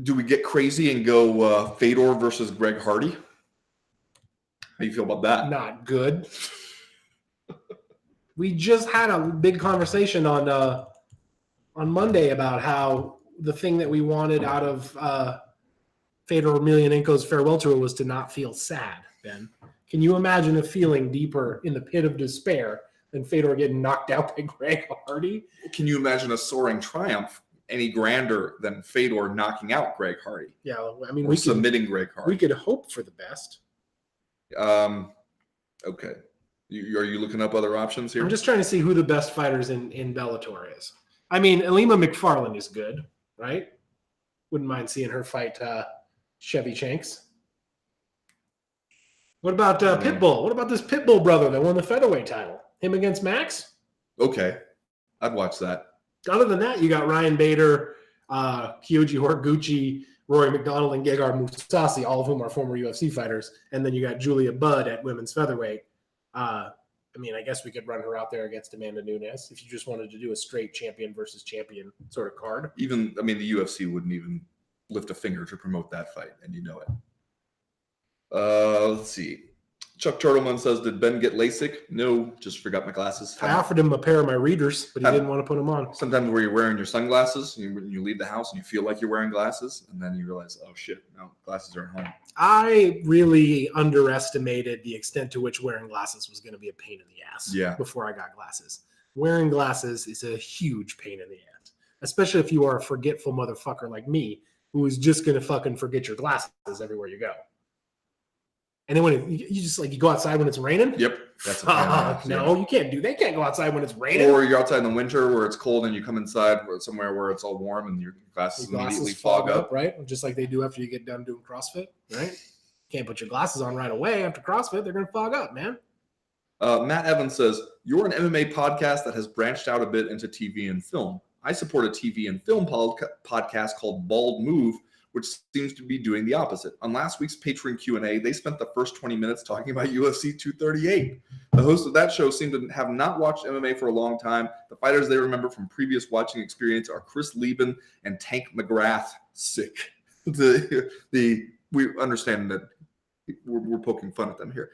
Do we get crazy and go Fedor versus Greg Hardy? How do you feel about that? Not good. We just had a big conversation on Monday about how the thing that we wanted out of Fedor Emelianenko's farewell tour was to not feel sad, Ben. Can you imagine a feeling deeper in the pit of despair than Fedor getting knocked out by Greg Hardy? Can you imagine a soaring triumph any grander than Fedor knocking out Greg Hardy? Yeah, I mean, or submitting Greg Hardy. We could hope for the best. Okay. Are you looking up other options here? I'm just trying to see who the best fighters in Bellator is. I mean, Alima McFarlane is good, right? Wouldn't mind seeing her fight Chevy Shanks. What about Pitbull? What about this Pitbull brother that won the featherweight title? Him against Max? Okay. I'd watch that. Other than that, you got Ryan Bader, Kyoji Horiguchi, Rory McDonald, and Gegard Mousasi, all of whom are former UFC fighters. And then you got Julia Budd at women's featherweight. I mean, I guess we could run her out there against Amanda Nunes if you just wanted to do a straight champion versus champion sort of card. The UFC wouldn't even lift a finger to promote that fight, and you know it. Let's see. Chuck Turtleman says, did Ben get LASIK? No, just forgot my glasses. I offered him a pair of my readers, but he didn't want to put them on. Sometimes where you're wearing your sunglasses, you leave the house and you feel like you're wearing glasses, and then you realize, oh shit, no, glasses are at home. I really underestimated the extent to which wearing glasses was going to be a pain in the ass before I got glasses. Wearing glasses is a huge pain in the ass, especially if you are a forgetful motherfucker like me, who is just going to fucking forget your glasses everywhere you go. And then when you go outside when it's raining. Yep. That's a no, you can't do that. You can't go outside when it's raining. Or you're outside in the winter where it's cold and you come inside somewhere where it's all warm and your glasses immediately fog up. Right? Just like they do after you get done doing CrossFit, right? Can't put your glasses on right away after CrossFit. They're going to fog up, man. Matt Evans says, you're an MMA podcast that has branched out a bit into TV and film. I support a TV and film podcast called Bald Move, which seems to be doing the opposite. On last week's Patreon Q&A, they spent the first 20 minutes talking about UFC 238. The host of that show seemed to have not watched MMA for a long time. The fighters they remember from previous watching experience are Chris Lieben and Tank McGrath. Sick. We understand that we're poking fun at them here.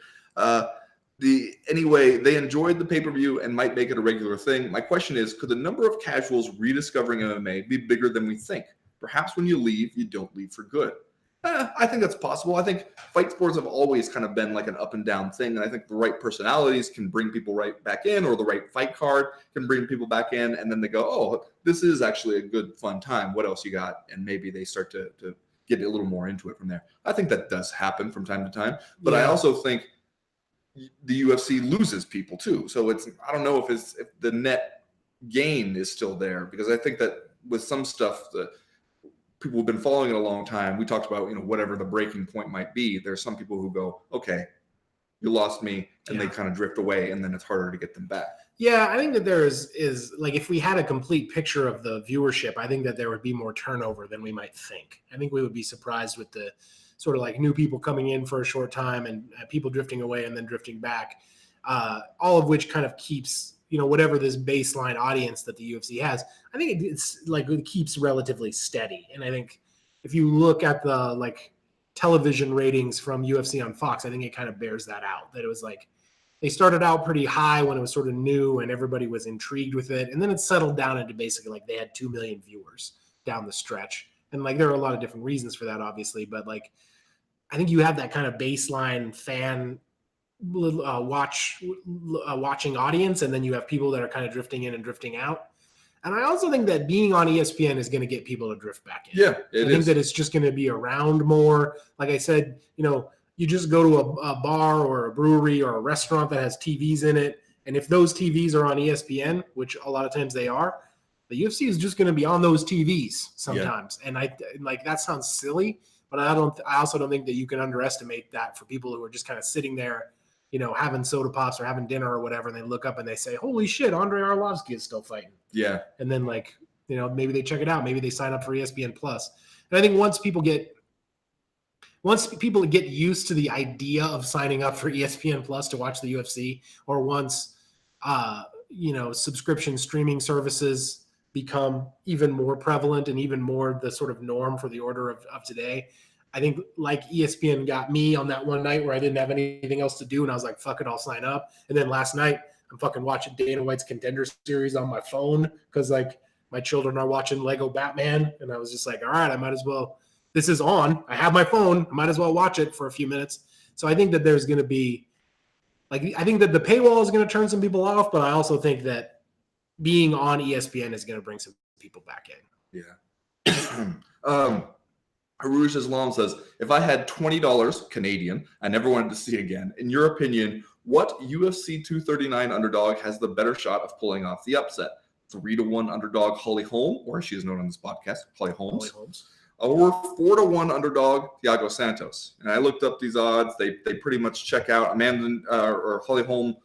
Anyway, they enjoyed the pay-per-view and might make it a regular thing. My question is, could the number of casuals rediscovering MMA be bigger than we think? Perhaps when you leave, you don't leave for good. I think that's possible. I think fight sports have always kind of been like an up and down thing. And I think the right personalities can bring people right back in, or the right fight card can bring people back in. And then they go, oh, this is actually a good, fun time. What else you got? And maybe they start to get a little more into it from there. I think that does happen from time to time. But I also think the UFC loses people too. So I don't know if the net gain is still there, because I think that with some stuff that people have been following it a long time, we talked about, whatever the breaking point might be. There's some people who go, okay, you lost me, and they kind of drift away, and then it's harder to get them back. Yeah, I think that there is like, if we had a complete picture of the viewership, I think that there would be more turnover than we might think. I think we would be surprised with the sort of like new people coming in for a short time and people drifting away and then drifting back, all of which kind of keeps, whatever this baseline audience that the UFC has, I think it's like it keeps relatively steady. And I think if you look at the like television ratings from UFC on Fox, I think it kind of bears that out, that it was like they started out pretty high when it was sort of new and everybody was intrigued with it. And then it settled down into basically like they had 2 million viewers down the stretch. And like there are a lot of different reasons for that, obviously, but like I think you have that kind of baseline fan watching audience, and then you have people that are kind of drifting in and drifting out. And I also think that being on ESPN is going to get people to drift back in. Yeah, I think that it's just going to be around more. Like I said, you just go to a bar or a brewery or a restaurant that has TVs in it, and if those TVs are on ESPN, which a lot of times they are, the UFC is just going to be on those TVs sometimes. Yeah. And I like that sounds silly, but I also don't think that you can underestimate that for people who are just kind of sitting there, having soda pops or having dinner or whatever, and they look up and they say, "Holy shit, Andrei Arlovsky is still fighting." Yeah. And then maybe they check it out, maybe they sign up for ESPN Plus. And I think once people get used to the idea of signing up for ESPN Plus to watch the UFC, or once subscription streaming services become even more prevalent and even more the sort of norm for the order of today, I think like ESPN got me on that one night where I didn't have anything else to do and I was like, fuck it, I'll sign up. And then last night I'm fucking watching Dana White's Contender Series on my phone because like my children are watching Lego Batman, and I was just like, all right, I might as well. This is on. I have my phone. I might as well watch it for a few minutes. So I think that there's going to be, I think that the paywall is going to turn some people off, but I also think that being on ESPN is going to bring some people back in. Yeah. Arush Islam says, if I had $20 Canadian, I never wanted to see again. In your opinion, what UFC 239 underdog has the better shot of pulling off the upset? 3-1 underdog Holly Holm, or she is known on this podcast, Holly Holmes. Or 4-1 underdog Thiago Santos. And I looked up these odds. They pretty much check out. Amanda or Holly Holm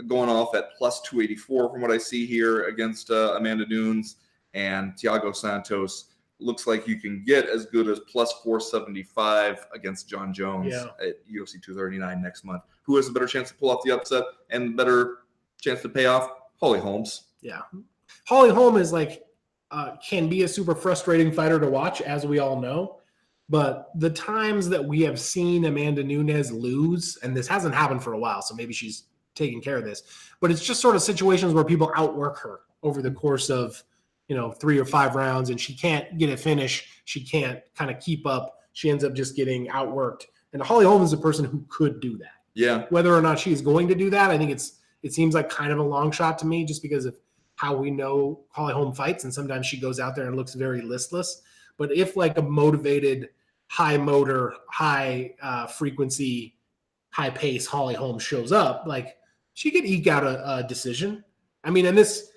going off at plus 284 from what I see here against Amanda Nunes, and Thiago Santos looks like you can get as good as plus 475 against John Jones at UFC 239 next month. Who has a better chance to pull off the upset and better chance to pay off? Holly Holmes. Yeah. Holly Holm is can be a super frustrating fighter to watch, as we all know. But the times that we have seen Amanda Nunes lose, and this hasn't happened for a while, so maybe she's taking care of this, but it's just sort of situations where people outwork her over the course of 3 or 5 rounds, and she can't get a finish. She can't kind of keep up. She ends up just getting outworked. And Holly Holm is a person who could do that. Yeah. Whether or not she's going to do that, I think it seems like kind of a long shot to me, just because of how we know Holly Holm fights, and sometimes she goes out there and looks very listless. But if like a motivated, high motor, high frequency, high pace Holly Holm shows up, like she could eke out a decision. I mean, and this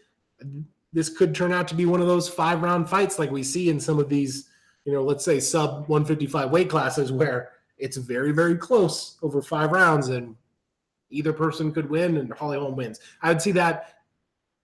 could turn out to be one of those 5-round fights like we see in some of these, let's say sub 155 weight classes where it's very, very close over 5 rounds and either person could win and Holly Holm wins. I would see that.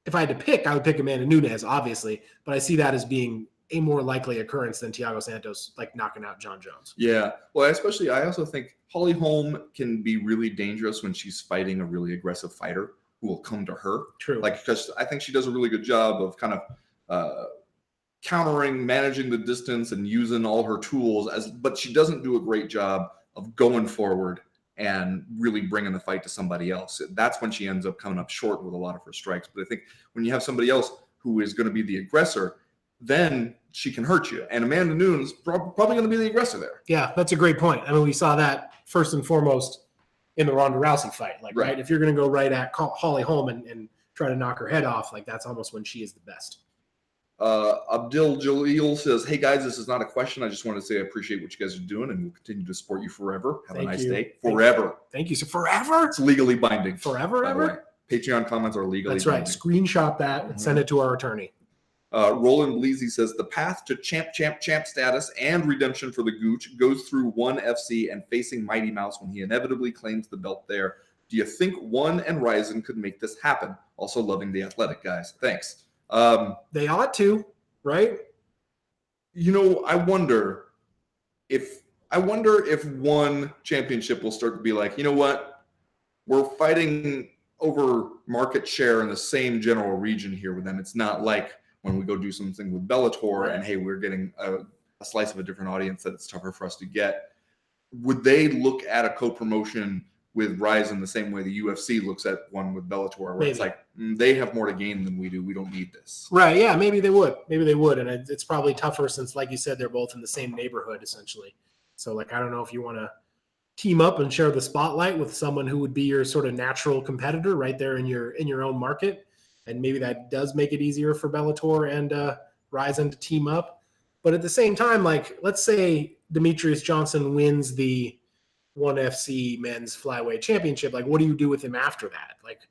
If I had to pick, I would pick Amanda Nunes, obviously, but I see that as being a more likely occurrence than Thiago Santos, like knocking out John Jones. Yeah. Well, I also think Holly Holm can be really dangerous when she's fighting a really aggressive fighter who will come to her. True. Because I think she does a really good job of kind of countering, managing the distance and using all her tools, but she doesn't do a great job of going forward and really bringing the fight to somebody else. That's when she ends up coming up short with a lot of her strikes. But I think when you have somebody else who is going to be the aggressor, then she can hurt you. And Amanda Nunes probably going to be the aggressor there. Yeah, that's a great point. I mean, we saw that first and foremost in the Ronda Rousey fight. Right? If you're going to go right at Holly Holm and try to knock her head off, like that's almost when she is the best. Abdul Jalil says, hey guys, this is not a question. I just want to say I appreciate what you guys are doing and we'll continue to support you forever. Have a nice day. Forever. Thank you. So forever? It's legally binding. Forever, ever? Patreon comments are legally binding. That's right. Screenshot that and send it to our attorney. Roland Bleasy says, the path to champ status and redemption for the Gooch goes through ONE FC and facing Mighty Mouse when he inevitably claims the belt there. Do you think ONE and Ryzen could make this happen? Also loving the athletic guys. Thanks. They ought to, right? I wonder if ONE championship will start to be like, you know what? We're fighting over market share in the same general region here with them. It's not like when we go do something with Bellator and hey, we're getting a slice of a different audience that it's tougher for us to get. Would they look at a co-promotion with Ryzen the same way the UFC looks at one with Bellator, where it's like they have more to gain than we do. We don't need this. Right. Yeah. Maybe they would. And it's probably tougher since, like you said, they're both in the same neighborhood, essentially. So, I don't know if you want to team up and share the spotlight with someone who would be your sort of natural competitor right there in your own market. And maybe that does make it easier for Bellator and Ryzen to team up. But at the same time, let's say Demetrius Johnson wins the ONE FC men's flyweight championship. Like, what do you do with him after that? Like,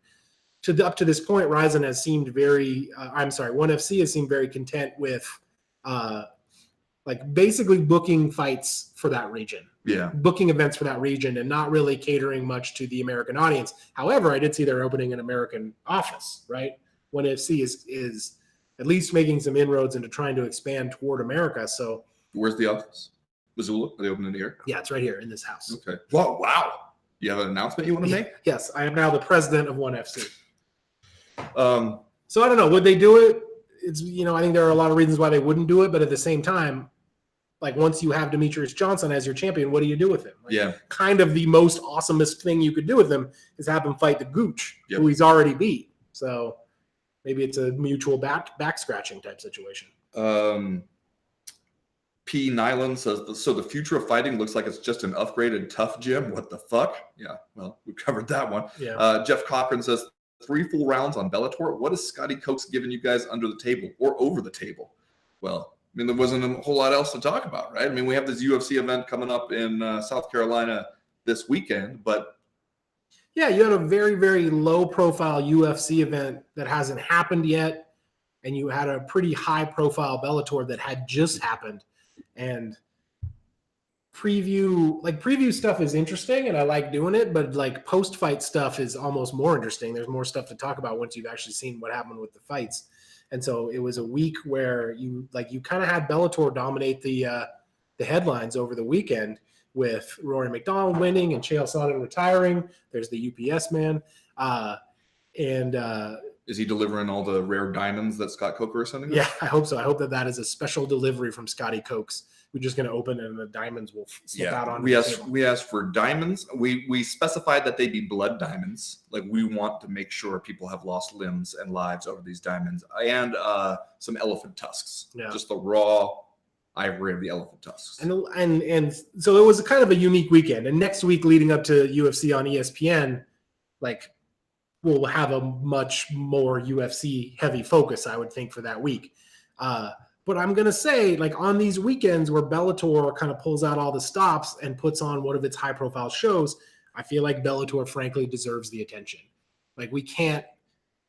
up to this point, Ryzen has seemed ONE FC has seemed very content with, like, basically booking fights for that region. Yeah. Booking events for that region and not really catering much to the American audience. However, I did see they're opening an American office, right? ONE FC is at least making some inroads into trying to expand toward America. So where's the office? Missoula? Are they opening here? yeah, it's right here in this house. Okay. Wow. Wow. You have an announcement you want to make? Yes, I am now the president of ONE FC. So I don't know. Would they do it? It's, I think there are a lot of reasons why they wouldn't do it, but at the same time, like, once you have Demetrius Johnson as your champion, what do you do with him? Like, yeah. Kind of the most awesomest thing you could do with him is have him fight the Gooch, who he's already beat. So maybe it's a mutual back scratching type situation. P. Nyland says, so the future of fighting looks like it's just an upgraded tough gym. What the fuck? Yeah, well, we covered that one. Yeah. Jeff Cochran says, 3 full rounds on Bellator. What is Scotty Coates giving you guys under the table or over the table? Well, I mean, there wasn't a whole lot else to talk about, right? I mean, we have this UFC event coming up in South Carolina this weekend, but yeah, you had a very, very low-profile UFC event that hasn't happened yet, and you had a pretty high-profile Bellator that had just happened. And preview stuff is interesting, and I like doing it, but like post-fight stuff is almost more interesting. There's more stuff to talk about once you've actually seen what happened with the fights. And so it was a week where you kind of had Bellator dominate the headlines over the weekend with Rory McDonald winning and Chael Sonnen retiring. There's the UPS man. Is he delivering all the rare diamonds that Scott Coker is sending us? Yeah, I hope so. I hope that is a special delivery from Scotty Cokes. We're just going to open and the diamonds will slip out on. We asked for diamonds. We specified that they be blood diamonds. Like, we want to make sure people have lost limbs and lives over these diamonds, and some elephant tusks. Yeah. Just the raw ivory of the elephant tusks. And so it was kind of a unique weekend. And next week, leading up to UFC on ESPN, like, we'll have a much more UFC heavy focus, I would think, for that week. But I'm going to say, like, on these weekends where Bellator kind of pulls out all the stops and puts on one of its high profile shows, I feel like Bellator frankly deserves the attention. Like, we can't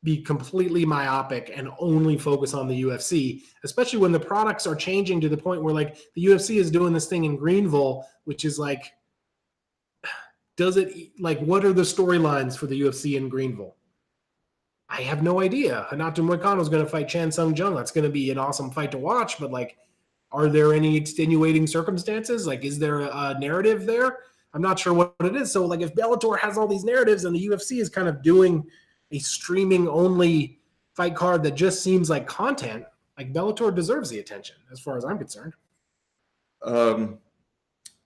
be completely myopic and only focus on the UFC, especially when the products are changing to the point where, like, the UFC is doing this thing in Greenville, which is like, what are the storylines for the UFC in Greenville? I have no idea. Hanato Moicano is going to fight Chan Sung Jung. That's going to be an awesome fight to watch, but, like, are there any extenuating circumstances? Like, is there a narrative there? I'm not sure what it is. So, like, if Bellator has all these narratives and the UFC is kind of doing a streaming only fight card that just seems like content, like, Bellator deserves the attention as far as I'm concerned.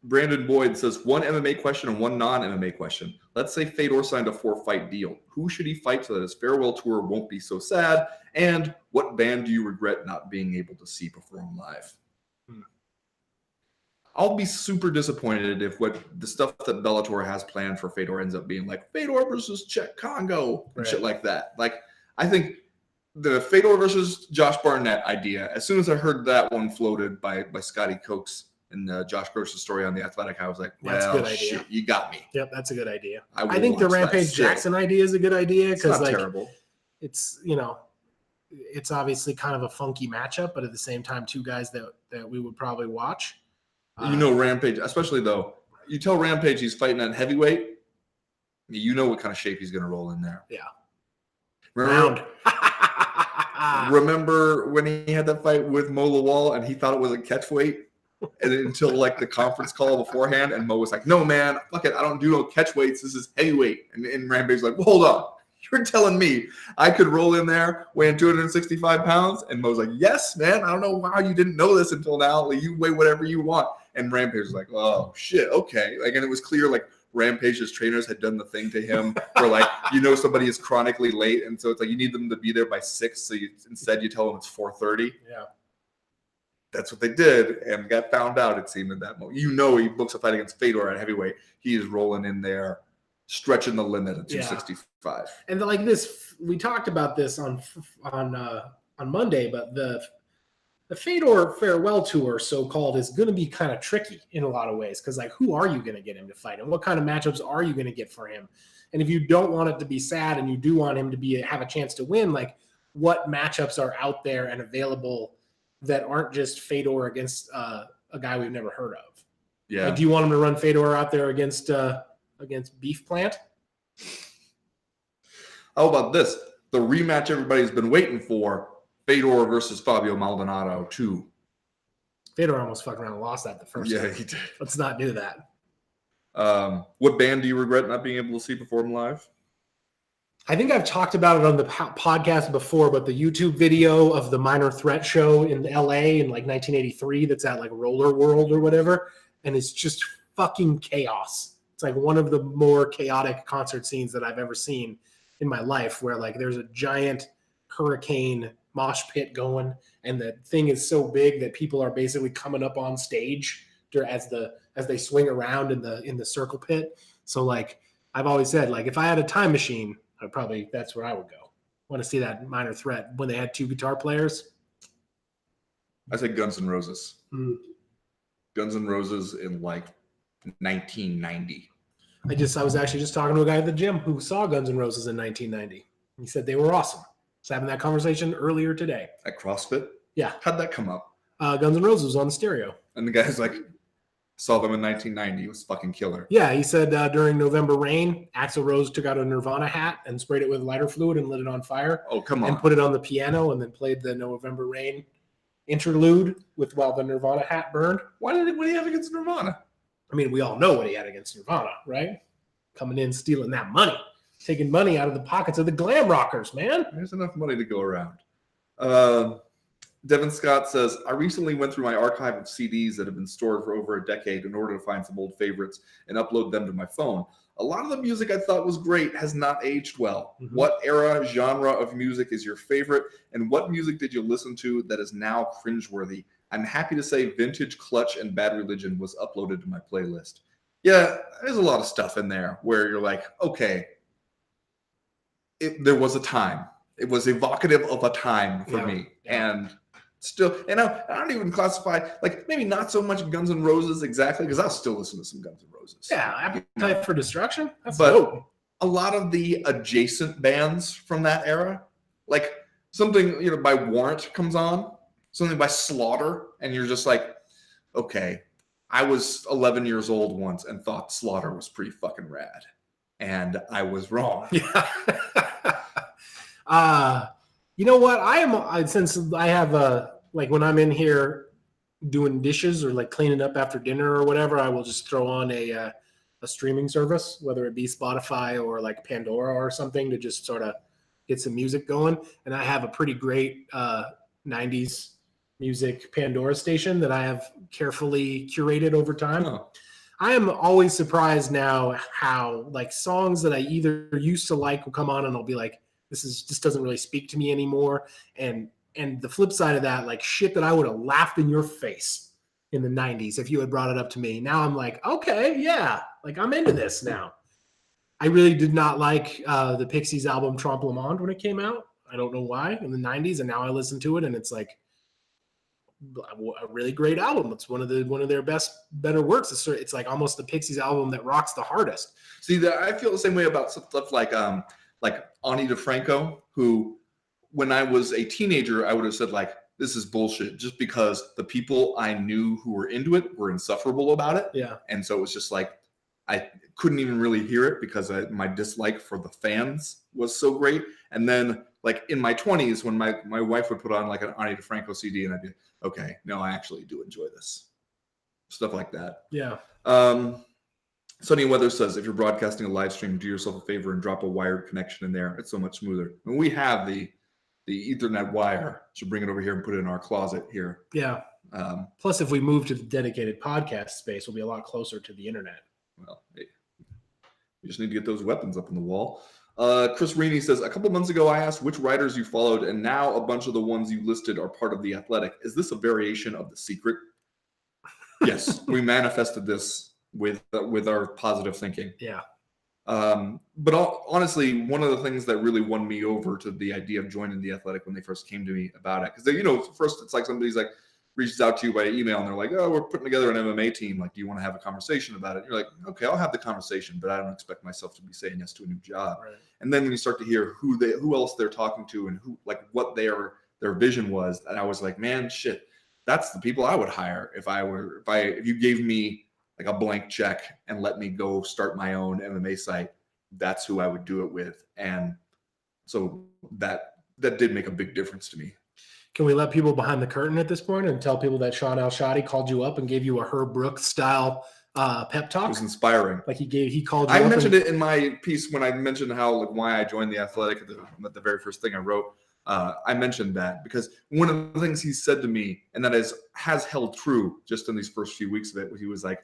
Brandon Boyd says, 1 MMA question and 1 non-MMA question. Let's say Fedor signed a 4-fight deal. Who should he fight so that his farewell tour won't be so sad? And what band do you regret not being able to see perform live? I'll be super disappointed if what the stuff that Bellator has planned for Fedor ends up being like Fedor versus Czech Congo and shit like that. Like, I think the Fedor versus Josh Barnett idea, as soon as I heard that one floated by Scotty Cokes and Josh Gross's story on The Athletic, I was like, well, that's a good idea. Shit, you got me. Yep, that's a good idea. I think the Rampage Jackson idea is a good idea because, like, terrible. It's, it's obviously kind of a funky matchup, but at the same time, 2 guys that we would probably watch. Rampage, especially though, you tell Rampage he's fighting at heavyweight, you know what kind of shape he's going to roll in there. Yeah. Remember when he had that fight with Mo Lawal and he thought it was a catch weight? And until, like, the conference call beforehand, and Mo was like, no, man, fuck it, I don't do no catch weights. This is heavyweight. And Rampage's like, well, hold on. You're telling me I could roll in there weighing 265 pounds? And Mo's like, yes, man. I don't know why you didn't know this until now. Like, you weigh whatever you want. And Rampage was like, oh, shit, okay. Like, and it was clear, like, Rampage's trainers had done the thing to him where, like, somebody is chronically late, and so it's like you need them to be there by 6, so instead you tell them it's 4:30. Yeah. That's what they did, and got found out, it seemed, at that moment. He books a fight against Fedor at heavyweight. He is rolling in there, stretching the limit at 265. Yeah. And like this, we talked about this on Monday, but the Fedor farewell tour, so-called, is going to be kind of tricky in a lot of ways because, like, who are you going to get him to fight, and what kind of matchups are you going to get for him? And if you don't want it to be sad, and you do want him to have a chance to win, like, what matchups are out there and available that aren't just Fedor against a guy we've never heard of? Yeah. Like, do you want him to run Fedor out there against Beef Plant? How about this? The rematch everybody's been waiting for. Fedor versus Fabio Maldonado 2. Fedor almost fucking around and lost that the first time. Yeah, he did. Let's not do that. What band do you regret not being able to see perform live? I think I've talked about it on the podcast before, but the YouTube video of the Minor Threat show in LA in like 1983 that's at like Roller World or whatever, and it's just fucking chaos. It's like one of the more chaotic concert scenes that I've ever seen in my life, where like there's a giant hurricane mosh pit going, and the thing is so big that people are basically coming up on stage as they swing around in the circle pit. So like I've always said, like if I had a time machine, that's where I would go. Want to see that Minor Threat when they had 2 guitar players. I said Guns N' Roses. Mm. Guns N' Roses in like 1990. I was actually just talking to a guy at the gym who saw Guns N' Roses in 1990. He said they were awesome. I was having that conversation earlier today. At CrossFit? Yeah. How'd that come up? Guns N' Roses was on the stereo. And the guy's like, saw them in 1990. It was fucking killer. Yeah, he said during November Rain, Axl Rose took out a Nirvana hat and sprayed it with lighter fluid and lit it on fire. Oh, come on. And put it on the piano and then played the November Rain interlude while the Nirvana hat burned. What did he have against Nirvana? I mean, we all know what he had against Nirvana, right? Coming in, stealing that money. Taking money out of the pockets of the glam rockers, man. There's enough money to go around. Devin Scott says, I recently went through my archive of CDs that have been stored for over a decade in order to find some old favorites and upload them to my phone. A lot of the music I thought was great has not aged well. Mm-hmm. What era, genre of music is your favorite? And what music did you listen to that is now cringeworthy? I'm happy to say Vintage Clutch and Bad Religion was uploaded to my playlist. Yeah, there's a lot of stuff in there where you're like, okay, there was a time. It was evocative of a time for me. Yeah. And still, and I don't even classify, like, maybe not so much Guns N' Roses exactly, because I'll still listen to some Guns N' Roses. Yeah, Appetite for Destruction. That's but dope. A lot of the adjacent bands from that era, like something, by Warrant comes on, something by Slaughter, and you're just like, okay, I was 11 years old once and thought Slaughter was pretty fucking rad. And I was wrong. Yeah. You know what? Since I have like when I'm in here doing dishes or like cleaning up after dinner or whatever, I will just throw on a streaming service, whether it be Spotify or like Pandora or something, to just sort of get some music going. And I have a pretty great 90s music Pandora station that I have carefully curated over time. Oh. I am always surprised now how like songs that I either used to like will come on and I'll be like, just doesn't really speak to me anymore. And the flip side of that, like shit that I would have laughed in your face in the 90s if you had brought it up to me. Now I'm like, okay, yeah, like I'm into this now. I really did not like the Pixies album Trompe Le Monde when it came out. I don't know why in the 90s, and now I listen to it and it's like a really great album. It's one of their better works. It's like almost the Pixies album that rocks the hardest. See, I feel the same way about stuff like Ani DeFranco, who when I was a teenager, I would have said like, this is bullshit, just because the people I knew who were into it were insufferable about it. Yeah. And so it was just like, I couldn't even really hear it because my dislike for the fans was so great. And then like in my 20s, when my wife would put on like an Ani DeFranco CD and I'd be, okay, no, I actually do enjoy this. Stuff like that. Yeah. Sunny Weather says, if you're broadcasting a live stream, do yourself a favor and drop a wired connection in there. It's so much smoother. And we have the Ethernet wire. So bring it over here and put it in our closet here. Yeah. Plus, if we move to the dedicated podcast space, we'll be a lot closer to the internet. Well, hey, we just need to get those weapons up on the wall. Chris Reaney says, a couple months ago, I asked which writers you followed, and now a bunch of the ones you listed are part of The Athletic. Is this a variation of The Secret? Yes, we manifested this with our positive thinking. Yeah. But honestly, one of the things that really won me over to the idea of joining the Athletic when they first came to me about it, because first it's like somebody's like reaches out to you by email and they're like, oh, we're putting together an MMA team. Like, do you want to have a conversation about it? And you're like, okay, I'll have the conversation, but I don't expect myself to be saying yes to a new job. Right. And then when you start to hear who else they're talking to and what their vision was, and I was like, man, shit, that's the people I would hire if you gave me like a blank check and let me go start my own MMA site. That's who I would do it with. And so that did make a big difference to me. Can we let people behind the curtain at this point and tell people that Sean Al-Shadi called you up and gave you a Herb Brooks style pep talk? It was inspiring. Like he called you I up. mentioned it in my piece when I mentioned why I joined the Athletic at the very first thing I wrote. I mentioned that because one of the things he said to me, and that has held true just in these first few weeks of it, he was like,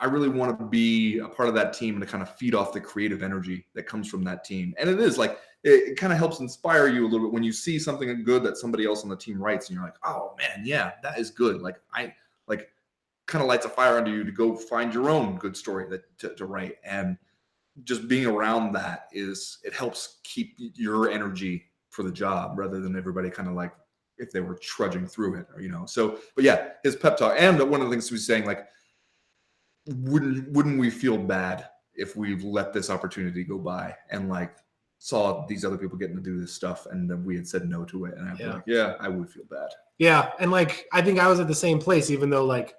I really want to be a part of that team and to kind of feed off the creative energy that comes from that team. And it is like, it kind of helps inspire you a little bit when you see something good that somebody else on the team writes and you're like, oh man, yeah, that is good. Like kind of lights a fire under you to go find your own good story to write. And just being around that it helps keep your energy for the job rather than everybody kind of like if they were trudging through it so, but yeah, his pep talk. And one of the things he was saying, like, wouldn't we feel bad if we let this opportunity go by and like saw these other people getting to do this stuff and then we had said no to it? And I'd be like, yeah, I would feel bad. Yeah. And like, I think I was at the same place, even though like,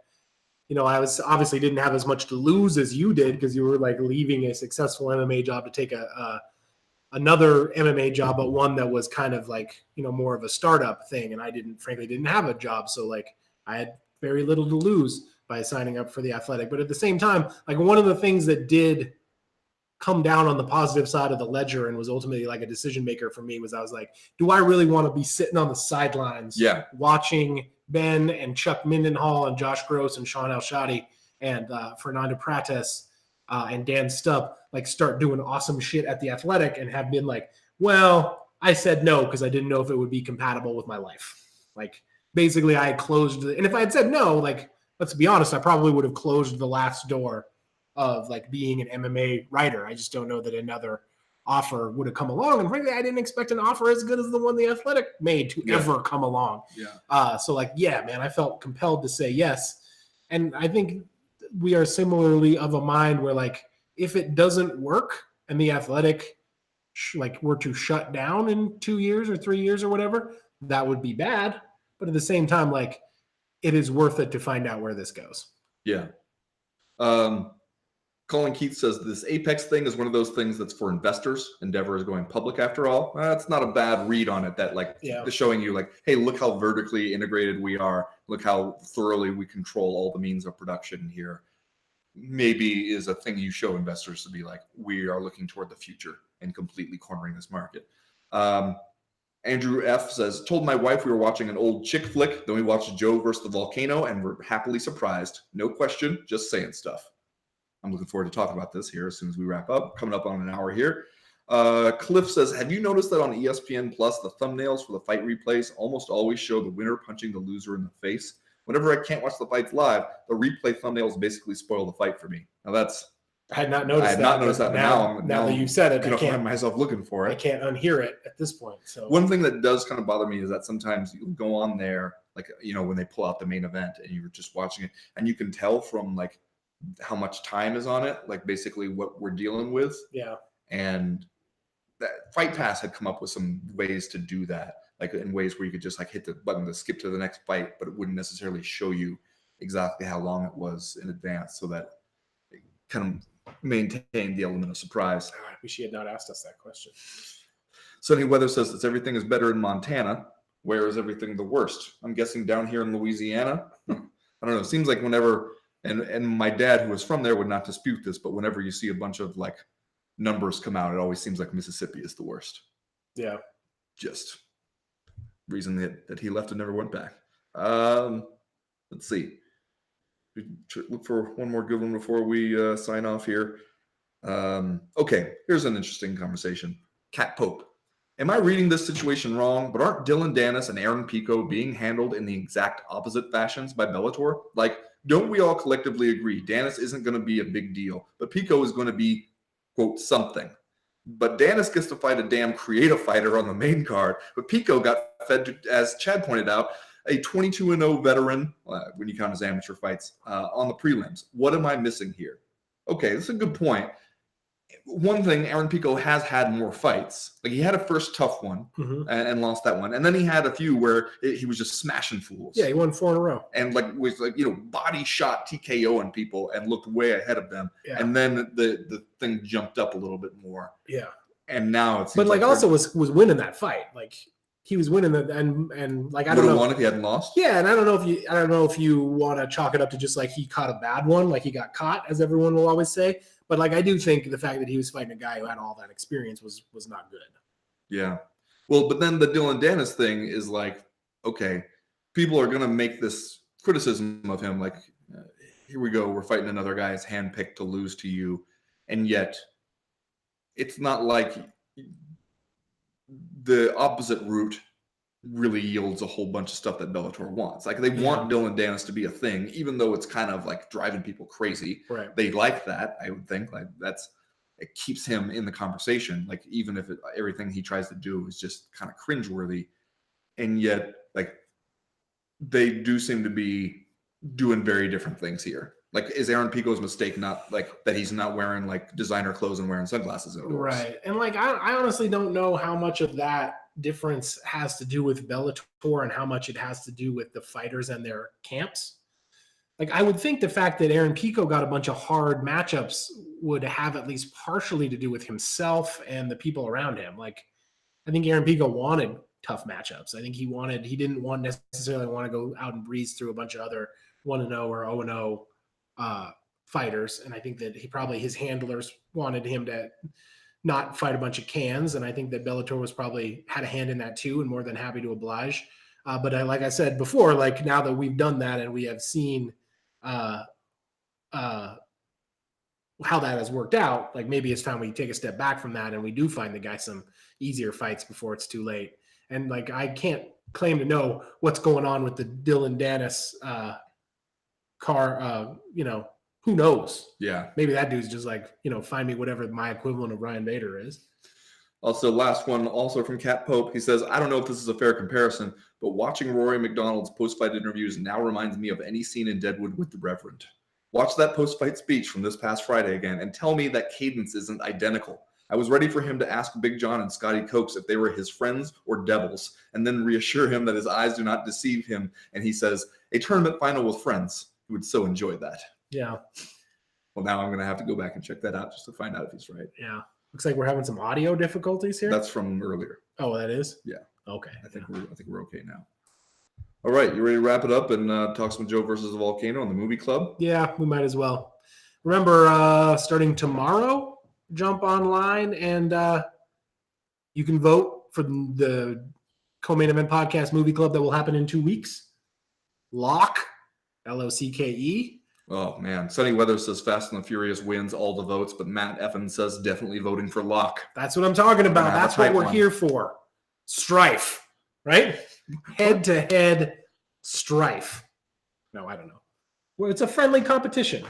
I was obviously didn't have as much to lose as you did because you were like leaving a successful MMA job to take another MMA job, but one that was kind of like, more of a startup thing. And I frankly didn't have a job. So like I had very little to lose by signing up for the Athletic. But at the same time, like one of the things that did come down on the positive side of the ledger and was ultimately like a decision maker for me was I was like, do I really want to be sitting on the sidelines watching Ben and Chuck Mindenhall and Josh Gross and Sean Al-Shadi and Fernando Prates and Dan Stubb like start doing awesome shit at the Athletic and have been like, well, I said no because I didn't know if it would be compatible with my life. Like basically I had closed and if I had said no, like, let's be honest, I probably would have closed the last door of like being an MMA writer. I just don't know that another offer would have come along. And frankly, I didn't expect an offer as good as the one the Athletic made to ever come along. Yeah. So like, yeah, man, I felt compelled to say yes. And I think we are similarly of a mind where like, if it doesn't work and the Athletic like were to shut down in 2 years or 3 years or whatever, that would be bad. But at the same time, like, it is worth it to find out where this goes. Yeah. Colin Keith says this Apex thing is one of those things that's for investors. Endeavor is going public after all. That's not a bad read on it. That like showing you like, hey, look how vertically integrated we are. Look how thoroughly we control all the means of production here. Maybe is a thing you show investors to be like, we are looking toward the future and completely cornering this market. Andrew F. says, told my wife we were watching an old chick flick. Then we watched Joe versus the volcano and we're happily surprised. No question, just saying stuff. I'm looking forward to talking about this here as soon as we wrap up. Coming up on an hour here. Cliff says, have you noticed that on ESPN Plus, the thumbnails for the fight replays almost always show the winner punching the loser in the face? Whenever I can't watch the fights live, the replay thumbnails basically spoil the fight for me. Now I had not noticed that. Now that you've said it, I can't find myself looking for it. I can't unhear it at this point. So one thing that does kind of bother me is that sometimes you go on there, like, when they pull out the main event and you're just watching it and you can tell from like how much time is on it, like basically what we're dealing with. Yeah. And that Fight Pass had come up with some ways to do that, like in ways where you could just like hit the button to skip to the next fight, but it wouldn't necessarily show you exactly how long it was in advance so that it kind of maintained the element of surprise. I wish he had not asked us that question. Sunny Weather says that everything is better in Montana. Where is everything the worst? I'm guessing down here in Louisiana. I don't know. It seems like whenever, and my dad, who was from there, would not dispute this, but whenever you see a bunch of like numbers come out, it always seems like Mississippi is the worst. Yeah. Just reason that he left and never went back. Let's see. Look for one more good one before we sign off here. Okay, here's an interesting conversation. Cat Pope. Am I reading this situation wrong? But aren't Dylan Dennis and Aaron Pico being handled in the exact opposite fashions by Bellator? Like, don't we all collectively agree Dennis isn't going to be a big deal, but Pico is going to be quote, something. But Dennis gets to fight a damn creative fighter on the main card. But Pico got fed, to, as Chad pointed out, a 22-0 veteran, when you count his amateur fights, on the prelims. What am I missing here? Okay, that's a good point. One thing, Aaron Pico has had more fights. Like, he had a first tough one and lost that one. And then he had a few where he was just smashing fools. Yeah, he won 4 in a row. And was body shot TKOing people and looked way ahead of them. Yeah. And then the thing jumped up a little bit more. Yeah. And now it's but also was winning that fight. Like, he was winning and like, I don't know. Would have won if he hadn't lost. Yeah, and I don't know if you want to chalk it up to just like he caught a bad one, like he got caught, as everyone will always say. But like, I do think the fact that he was fighting a guy who had all that experience was not good. Yeah. Well, but then the Dylan Dennis thing is like, okay, people are going to make this criticism of him. Like, here we go. We're fighting another guy who's handpicked to lose to you. And yet it's not like the opposite route really yields a whole bunch of stuff that Bellator wants. Like, they want Dylan Dennis to be a thing, even though it's kind of like driving people crazy. Right. They like that, I would think. Like, it keeps him in the conversation. Like, even if everything he tries to do is just kind of cringeworthy, and yet like they do seem to be doing very different things here. Like, is Aaron Pico's mistake not like that he's not wearing like designer clothes and wearing sunglasses indoors? Right. And like, I honestly don't know how much of that difference has to do with Bellator and how much it has to do with the fighters and their camps. Like, I would think the fact that Aaron Pico got a bunch of hard matchups would have at least partially to do with himself and the people around him. Like, I think Aaron Pico wanted tough matchups. I think he didn't necessarily want to go out and breeze through a bunch of other 1-0 or 0-0 fighters. And I think that his handlers wanted him to not fight a bunch of cans. And I think that Bellator was probably had a hand in that too, and more than happy to oblige. But like I said before, like, now that we've done that and we have seen how that has worked out, like, maybe it's time we take a step back from that and we do find the guy some easier fights before it's too late. And like, I can't claim to know what's going on with the Dylan Dennis who knows? Yeah. Maybe that dude's just like, find me whatever my equivalent of Ryan Bader is. Also, last one, also from Cat Pope. He says, I don't know if this is a fair comparison, but watching Rory McDonald's post-fight interviews now reminds me of any scene in Deadwood with the Reverend. Watch that post-fight speech from this past Friday again and tell me that cadence isn't identical. I was ready for him to ask Big John and Scotty Cokes if they were his friends or devils, and then reassure him that his eyes do not deceive him. And he says, a tournament final with friends. He would so enjoy that. Yeah. Well, now I'm going to have to go back and check that out just to find out if he's right. Yeah. Looks like we're having some audio difficulties here. That's from earlier. Oh, that is? Yeah. Okay. I think we're okay now. All right, you ready to wrap it up and talk some Joe versus the Volcano on the movie club? Yeah, we might as well. Remember, starting tomorrow, jump online and you can vote for the co-main event podcast movie club that will happen in 2 weeks. Lock, L-O-C-K-E. Oh, man. Sunny Weather says Fast and the Furious wins all the votes, but Matt Effin says definitely voting for Locke. That's what I'm talking about. That's what we're here for. Strife, right? Head-to-head strife. No, I don't know. Well, it's a friendly competition.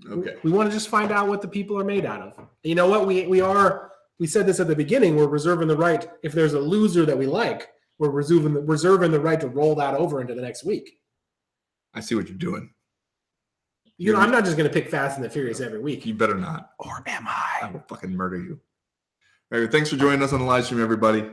Okay. We want to just find out what the people are made out of. You know what? We said this at the beginning. We're reserving the right, if there's a loser that we like, we're reserving the right to roll that over into the next week. I see what you're doing. I'm not just going to pick Fast and the Furious every week. You better not. Or am I? I will fucking murder you. All right, thanks for joining us on the live stream, everybody.